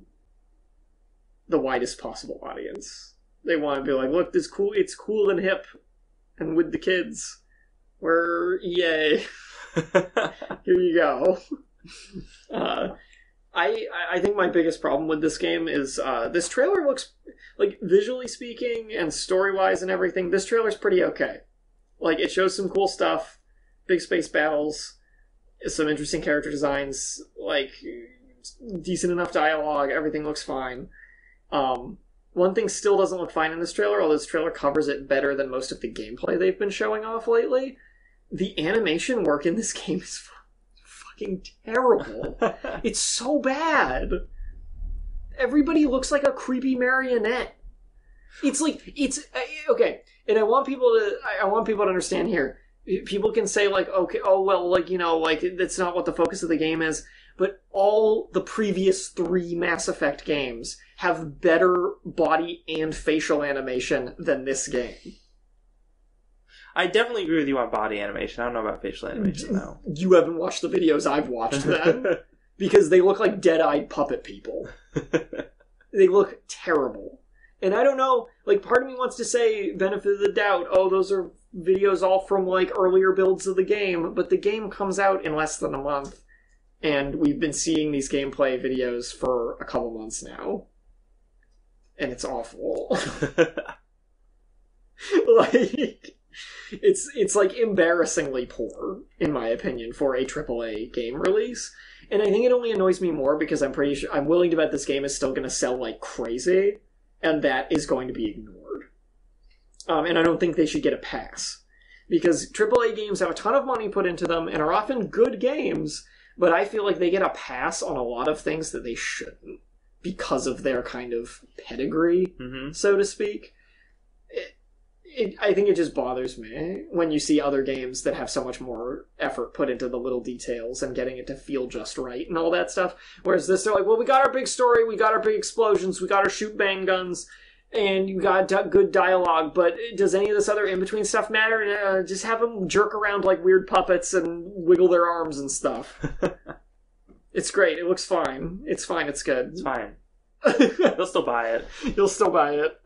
the widest possible audience. They want to be like, look, it's cool and hip, and with the kids. Yay. Here you go. I think my biggest problem with this game is this trailer looks, like, visually speaking and story-wise and everything, this trailer's pretty okay. Like, it shows some cool stuff, big space battles, some interesting character designs, like, decent enough dialogue, everything looks fine. One thing still doesn't look fine in this trailer, although this trailer covers it better than most of the gameplay they've been showing off lately. The animation work in this game is fucking terrible. It's so bad. Everybody looks like a creepy marionette. It's like, okay, and I want people to understand here. People can say, like, okay, oh, well, like, like, that's not what the focus of the game is, but all the previous 3 Mass Effect games have better body and facial animation than this game. I definitely agree with you on body animation. I don't know about facial animation, though. You haven't watched the videos I've watched then. Because they look like dead-eyed puppet people. They look terrible. And I don't know, like, part of me wants to say, benefit of the doubt, oh, those are videos all from, like, earlier builds of the game, but the game comes out in less than a month, and we've been seeing these gameplay videos for a couple months now. And it's awful. Like... It's like embarrassingly poor, in my opinion, for a AAA game release. And I think it only annoys me more because I'm pretty sure I'm willing to bet this game is still going to sell like crazy, and that is going to be ignored. And I don't think they should get a pass. Because AAA games have a ton of money put into them and are often good games, but I feel like they get a pass on a lot of things that they shouldn't because of their kind of pedigree, so to speak. I think it just bothers me when you see other games that have so much more effort put into the little details and getting it to feel just right and all that stuff. Whereas this, they're like, well, we got our big story, we got our big explosions, we got our shoot bang guns, and you got good dialogue, but does any of this other in-between stuff matter? Just have them jerk around like weird puppets and wiggle their arms and stuff. It's great. It looks fine. It's fine. It's good. It's fine. You'll still buy it. You'll still buy it.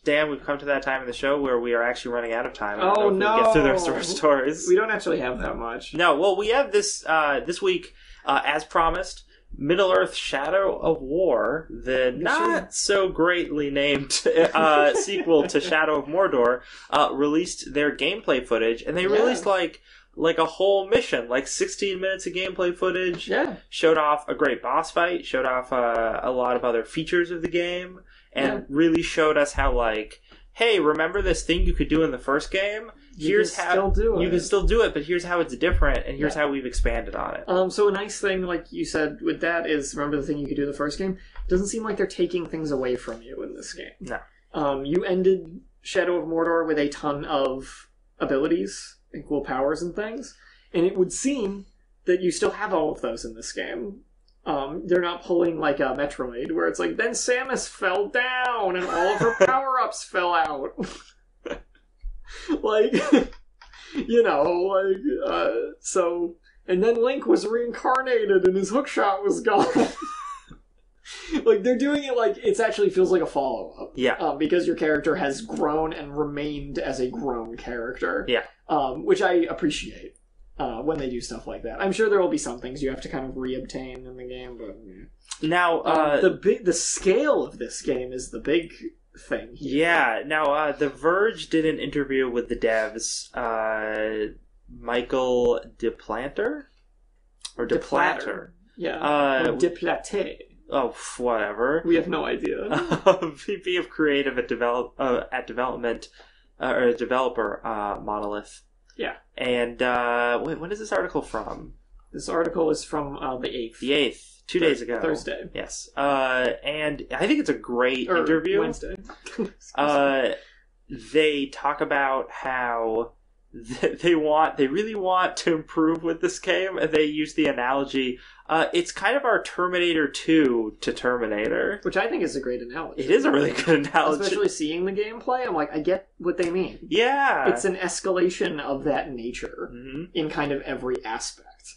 Dan, we've come to that time in the show where we are actually running out of time. Oh, no. We get through the rest of our stories. We don't actually have that much. No, well, we have this week, as promised, Middle-earth Shadow of War, the not-so-greatly named sequel to Shadow of Mordor, released their gameplay footage, and they released, like a whole mission, like 16 minutes of gameplay footage, showed off a great boss fight, showed off a lot of other features of the game, and really showed us how, like, hey, remember this thing you could do in the first game? Here's how you can still do it, but here's how it's different, and here's how we've expanded on it. So a nice thing, like you said, with that is, remember the thing you could do in the first game? It doesn't seem like they're taking things away from you in this game. No. You ended Shadow of Mordor with a ton of abilities and cool powers and things, and it would seem that you still have all of those in this game. They're not pulling like a Metroid, where it's like, then Samus fell down and all of her power-ups fell out. Like, you know, so, and then Link was reincarnated and his hookshot was gone. Like, they're doing it like, it actually feels like a follow-up. Yeah. Because your character has grown and remained as a grown character. Yeah. Which I appreciate. When they do stuff like that. I'm sure there will be some things you have to kind of re-obtain in the game, but now the scale of this game is the big thing here. Yeah. Now The Verge did an interview with the devs, Michael Deplanter or Deplatter. Yeah. Or Deplaté. Oh, whatever. We have no idea. VP of Creative at Development or Developer Monolith. Yeah. And, wait, when is this article from? This article is from the 8th. The 8th. 2 days ago. Thursday. Yes. And I think it's a great interview. Wednesday. They talk about how they really want to improve with this game, and they use the analogy, it's kind of our Terminator 2 to Terminator. Which I think is a great analogy. It is a really good analogy. Especially seeing the gameplay, I'm like, I get what they mean. Yeah. It's an escalation of that nature in kind of every aspect.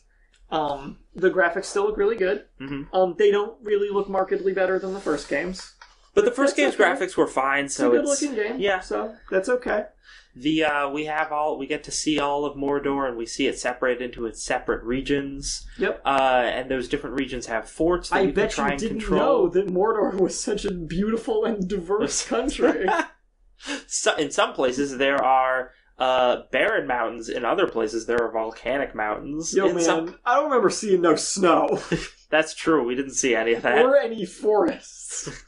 The graphics still look really good. They don't really look markedly better than the first games. But the first game's graphics were fine, so it's a good looking game. Yeah. So that's okay. We get to see all of Mordor, and we see it separated into its separate regions. Yep. And those different regions have forts that you can try and control. I bet you didn't know that Mordor was such a beautiful and diverse country. So, in some places there are barren mountains. In other places there are volcanic mountains. Yo, man, I don't remember seeing no snow. That's true. We didn't see any of that. Or any forests.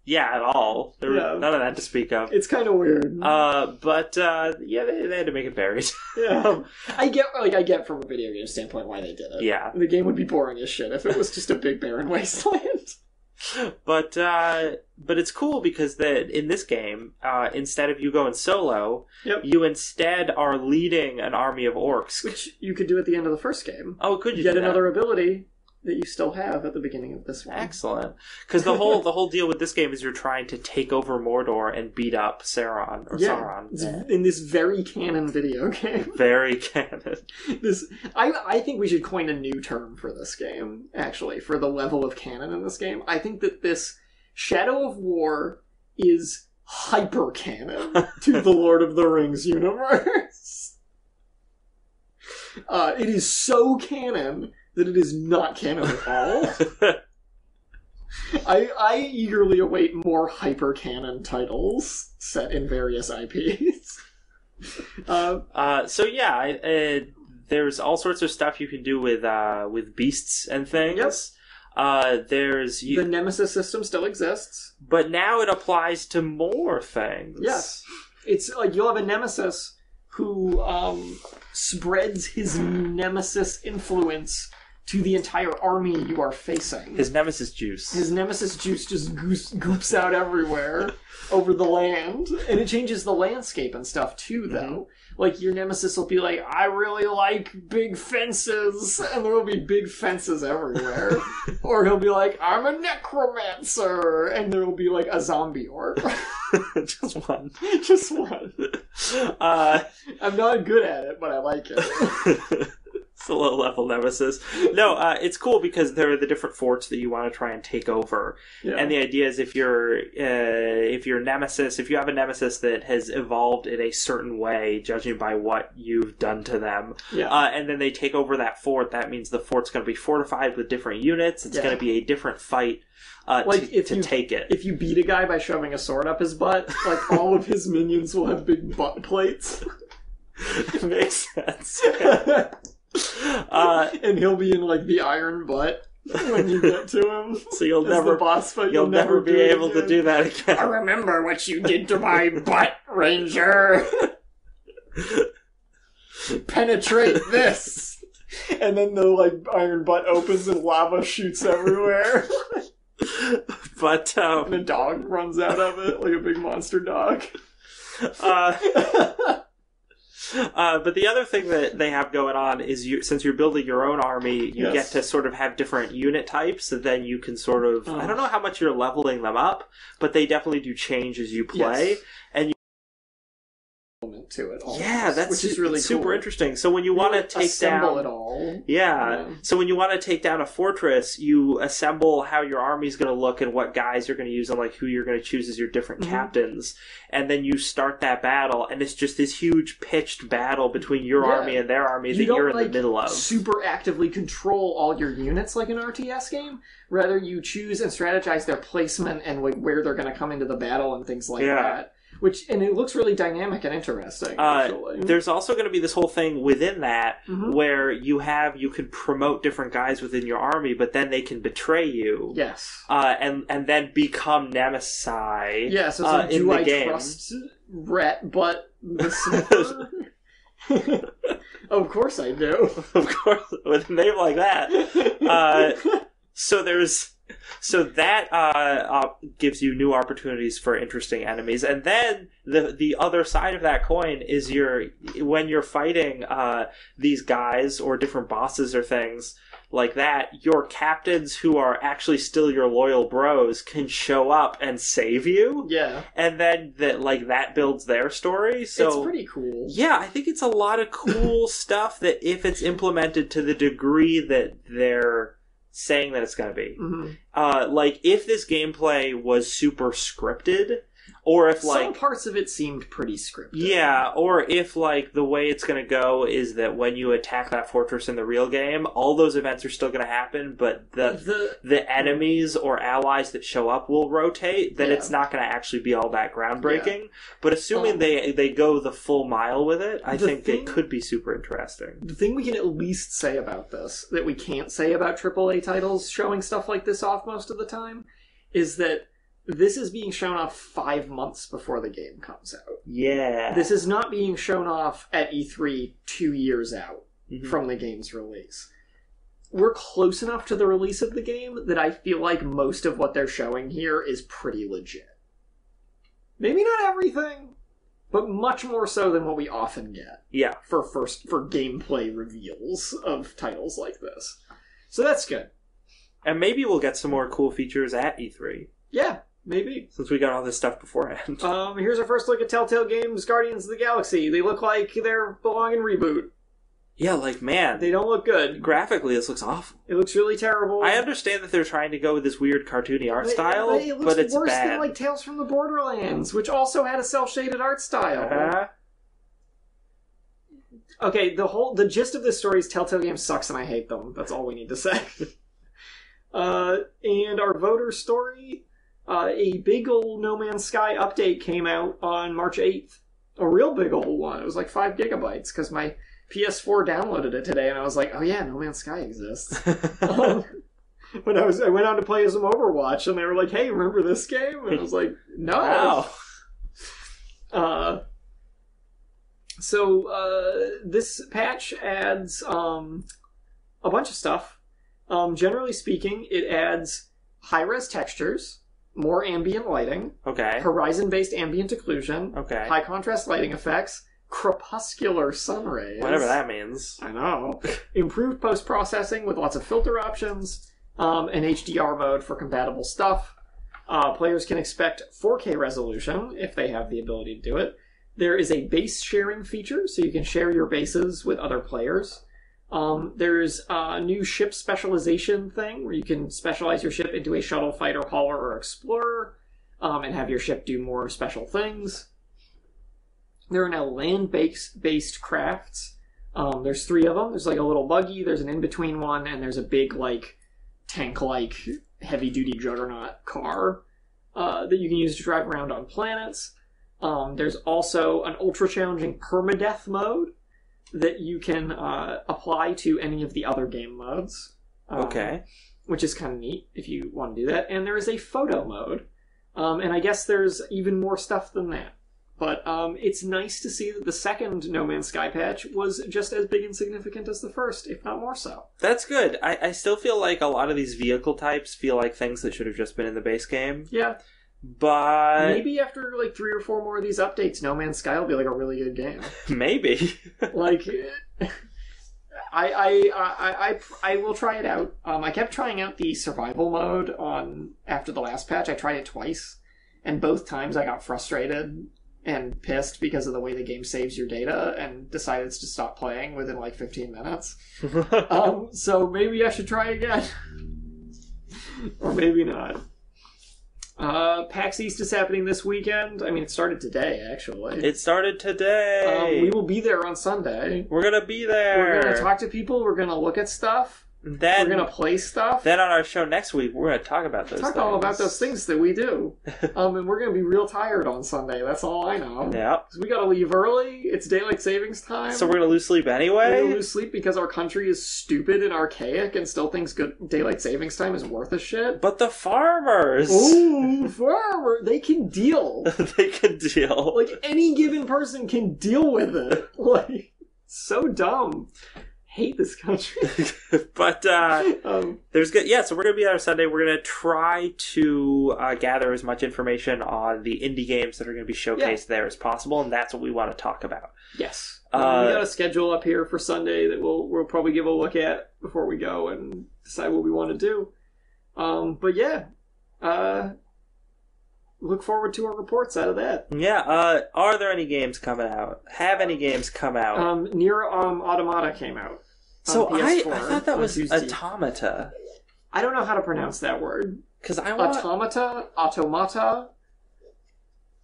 Yeah, at all. There was none of that to speak of. It's kind of weird. But they had to make it varied. Yeah, I get from a video game standpoint why they did it. Yeah, the game would be boring as shit if it was just a big barren wasteland. But it's cool because in this game, instead of you going solo, you instead are leading an army of orcs, which you could do at the end of the first game. Oh, could you get another ability that you still have at the beginning of this one? Excellent, because the whole deal with this game is you're trying to take over Mordor and beat up Sauron. Sauron. In this very canon video game. Very canon. I think we should coin a new term for this game. Actually, for the level of canon in this game, I think that this Shadow of War is hyper canon to the Lord of the Rings universe. It is so canon that it is not canon at all. I eagerly await more hyper-canon titles set in various IPs. There's all sorts of stuff you can do with beasts and things. There's the Nemesis system still exists, but now it applies to more things. Yes, it's like you'll have a Nemesis who spreads his Nemesis influence to the entire army you are facing. His Nemesis juice. His Nemesis juice just goops out everywhere over the land, and it changes the landscape and stuff too. Though. Mm-hmm. Like, your Nemesis will be like, I really like big fences, and there will be big fences everywhere. Or he'll be like, I'm a necromancer, and there will be, like, a zombie orc. Just one. Just one. I'm not good at it, but I like it. It's a low-level Nemesis. No, it's cool because there are the different forts that you want to try and take over. Yeah. And the idea is if you have a Nemesis that has evolved in a certain way, judging by what you've done to them, and then they take over that fort, that means the fort's going to be fortified with different units. It's going to be a different fight to take it. If you beat a guy by shoving a sword up his butt, like, all of his minions will have big butt plates. Makes sense. And he'll be in, like, the iron butt when you get to him. So you'll never be able to do that again. I remember what you did to my butt, Ranger. Penetrate this. And then the, like, iron butt opens and lava shoots everywhere. But and a dog runs out of it, like a big monster dog. But the other thing that they have going on is since you're building your own army, you get to sort of have different unit types, and then you can sort of... I don't know how much you're leveling them up, but they definitely do change as you play. Yes. And to it almost, which is really super interesting. So when you want to take down it all, so when you want to take down a fortress, you assemble how your army's going to look and what guys you're going to use and like who you're going to choose as your different captains, and then you start that battle, and it's just this huge pitched battle between your army and their army that you're in the middle of. Super actively control all your units like an RTS game. Rather, you choose and strategize their placement and like where they're going to come into the battle and things like that. And it looks really dynamic and interesting, actually. There's also going to be this whole thing within that where you can promote different guys within your army, but then they can betray you. Yes. And then become Nemesi. Yeah, so it's like, do I trust Rat Butt the Sniffer? Of course I do. Of course, with a name like that. So that gives you new opportunities for interesting enemies, and then the other side of that coin is when you're fighting these guys or different bosses or things like that, your captains who are actually still your loyal bros can show up and save you. Yeah, and then that builds their story. So it's pretty cool. Yeah, I think it's a lot of cool stuff that if it's implemented to the degree that they're saying that it's going to be. Like, if this gameplay was super scripted, or if, like... Some parts of it seemed pretty scripted. Yeah, or if, like, the way it's going to go is that when you attack that fortress in the real game, all those events are still going to happen, but the enemies or allies that show up will rotate, then it's not going to actually be all that groundbreaking. Yeah. But assuming they go the full mile with it, I think it could be super interesting. The thing we can at least say about this, that we can't say about AAA titles showing stuff like this off most of the time, is that this is being shown off 5 months before the game comes out. Yeah. This is not being shown off at E3 2 years out from the game's release. We're close enough to the release of the game that I feel like most of what they're showing here is pretty legit. Maybe not everything, but much more so than what we often get. Yeah. For gameplay reveals of titles like this. So that's good. And maybe we'll get some more cool features at E3. Yeah. Maybe. Since we got all this stuff beforehand. Here's our first look at Telltale Games' Guardians of the Galaxy. They look like they belong in Reboot. Yeah, like, man. They don't look good. Graphically, this looks awful. It looks really terrible. I understand that they're trying to go with this weird cartoony art style, but it's bad. It looks worse than, like, Tales from the Borderlands, which also had a cell-shaded art style. Okay, the gist of this story is Telltale Games sucks and I hate them. That's all we need to say. And our voter story... a big old No Man's Sky update came out on March 8th, A real big old one. It was like 5 gigabytes because my PS4 downloaded it today, and I was like, oh yeah, No Man's Sky exists. When I went on to play some Overwatch, and they were like, hey, remember this game? And I was like, no. Wow. So this patch adds a bunch of stuff. Generally speaking, it adds high-res textures, more ambient lighting, Okay. horizon-based ambient occlusion, Okay. high-contrast lighting effects, crepuscular sun rays. Whatever that means. I know. Improved post-processing with lots of filter options, an HDR mode for compatible stuff. Players can expect 4K resolution if they have the ability to do it. There is a base sharing feature, so you can share your bases with other players. There's a new ship specialization thing where you can specialize your ship into a shuttle, fighter, hauler, or explorer, and have your ship do more special things. There are now land-based crafts. There's 3 of them. There's like a little buggy, there's an in-between one, and there's a big, like, tank-like, heavy-duty juggernaut car that you can use to drive around on planets. There's also an ultra-challenging permadeath mode that you can apply to any of the other game modes. Okay. Which is kind of neat if you want to do that. And there is a photo mode. And I guess there's even more stuff than that. But it's nice to see that the second No Man's Sky patch was just as big and significant as the first, if not more so. That's good. I still feel like a lot of these vehicle types feel like things that should have just been in the base game. Yeah. But maybe after like 3 or 4 more of these updates, No Man's Sky will be like a really good game. Maybe. Like, I will try it out. I kept trying out the survival mode after the last patch. I tried it twice, and both times I got frustrated and pissed because of the way the game saves your data, and decided to stop playing within like 15 minutes. So maybe I should try again. Or maybe not. PAX East is happening this weekend. I mean, it started today, actually. It started today. We will be there on Sunday. We're gonna be there. We're gonna talk to people. We're gonna look at stuff. Then we're gonna play stuff. Then on our show next week, we're gonna talk about those. Talk things. all about those things that we do. And we're gonna be real tired on Sunday. That's all I know. Yeah. Because we gotta leave early. It's daylight savings time. So we're gonna lose sleep anyway. We're gonna lose sleep because our country is stupid and archaic and still thinks good daylight savings time is worth a shit. But the farmers. Ooh, farmer! They can deal. They can deal. Like any given person can deal with it. Like so dumb. Hate this country. But there's good. Yeah, so we're gonna be there Sunday. We're gonna try to gather as much information on the indie games that are gonna be showcased there as possible, and that's what we want to talk about. Yes, we got a schedule up here for Sunday that we'll probably give a look at before we go and decide what we want to do. But yeah, look forward to our reports out of that. Yeah. Are there any games coming out? Have any games come out? Nier Automata came out. So I thought that was Tuesday. Automata. I don't know how to pronounce that word. Because I want automata.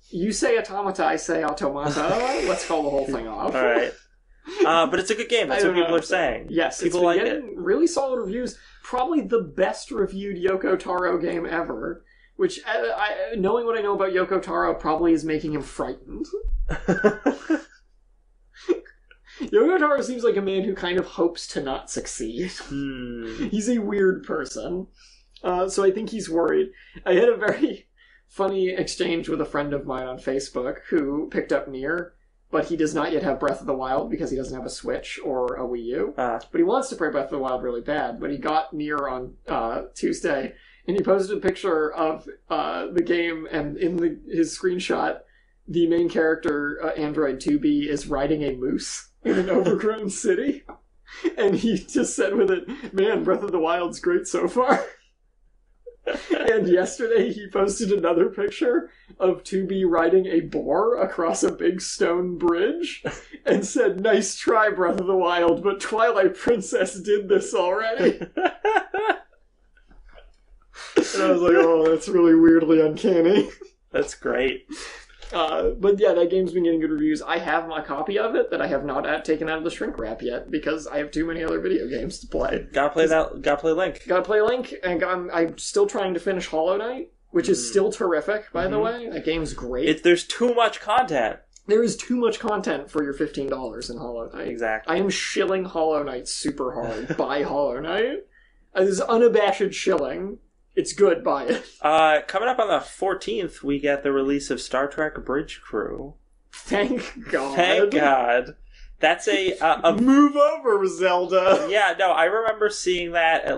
You say automata, I say automata. Let's call the whole thing off. All right. But it's a good game. That's what people are saying. Yes, people like it. Really solid reviews. Probably the best reviewed Yoko Taro game ever. Which, knowing what I know about Yoko Taro, probably is making him frightened. Yoko Taro seems like a man who kind of hopes to not succeed. He's a weird person. So I think he's worried. I had a very funny exchange with a friend of mine on Facebook who picked up Nier, but he does not yet have Breath of the Wild because he doesn't have a Switch or a Wii U. But he wants to play Breath of the Wild really bad, but he got Nier on Tuesday, and he posted a picture of the game, and in his screenshot, the main character, Android 2B, is riding a moose in an overgrown city. And he just said with it, man, Breath of the Wild's great so far. And yesterday he posted another picture of 2B riding a boar across a big stone bridge and said, nice try, Breath of the Wild, but Twilight Princess did this already. And I was like, oh, that's really weirdly uncanny. That's great. But yeah, that game's been getting good reviews. I have a copy of it that I have not taken out of the shrink wrap yet because I have too many other video games to play. Gotta play Link. Gotta play Link, and I'm still trying to finish Hollow Knight, which is still terrific, by the way. That game's great. There's too much content. There is too much content for your $15 in Hollow Knight. Exactly. I am shilling Hollow Knight super hard. Buy Hollow Knight. This is unabashed shilling. It's good, buy it. Coming up on the 14th, we get the release of Star Trek Bridge Crew. Thank God. Thank God. That's a move over, Zelda. Yeah, no, I remember seeing that at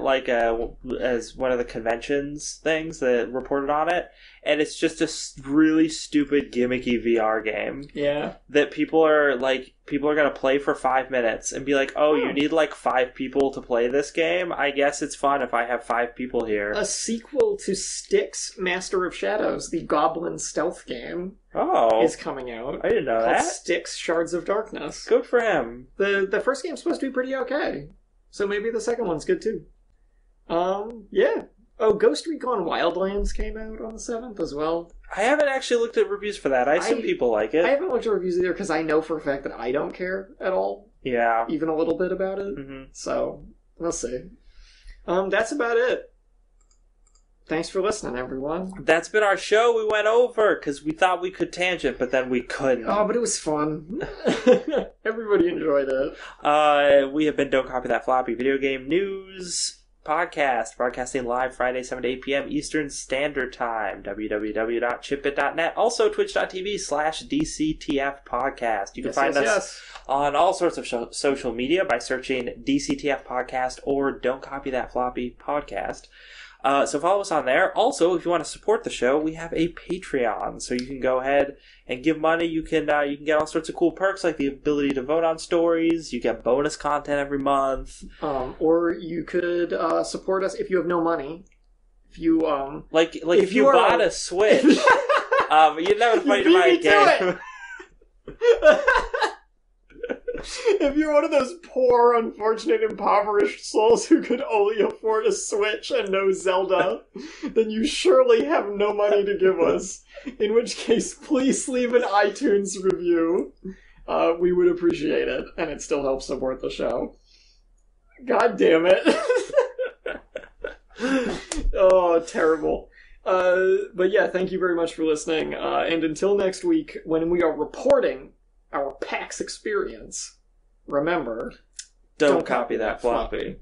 as one of the conventions things that reported on it, and it's just a really stupid gimmicky VR game. Yeah, that people are gonna play for 5 minutes and be like, oh, you need 5 people to play this game? I guess it's fun if I have 5 people here. A sequel to Styx Master of Shadows, the Goblin stealth game, is coming out. I didn't know that. Styx Shards of Darkness. Good for him. The first game's supposed to be pretty okay, so maybe the second one's good too. Yeah. Oh, Ghost Recon Wildlands came out on the 7th as well. I haven't actually looked at reviews for that. I assume people like it. I haven't looked at reviews either because I know for a fact that I don't care at all. Yeah. Even a little bit about it. Mm-hmm. So, we'll see. That's about it. Thanks for listening, everyone. That's been our show. We went over because we thought we could tangent, but then we couldn't. Oh, but it was fun. Everybody enjoyed it. We have been Don't Copy That Floppy Video Game News Podcast, broadcasting live Friday, 7 to 8 p.m. Eastern Standard Time. www.chipbit.net. Also, twitch.tv/DCTF Podcast. You can find us on all sorts of social media by searching DCTF Podcast or Don't Copy That Floppy Podcast. So follow us on there. Also, if you want to support the show, we have a Patreon, so you can go ahead and give money. You can get all sorts of cool perks, like the ability to vote on stories. You get bonus content every month. Or you could support us if you have no money. If you if you bought a Switch, you'd never fight to buy a game. If you're one of those poor, unfortunate, impoverished souls who could only afford a Switch and no Zelda, then you surely have no money to give us. In which case, please leave an iTunes review. We would appreciate it, and it still helps support the show. God damn it. Oh, terrible. But yeah, thank you very much for listening. And until next week, when we are reporting our PAX experience, remember, don't copy that floppy.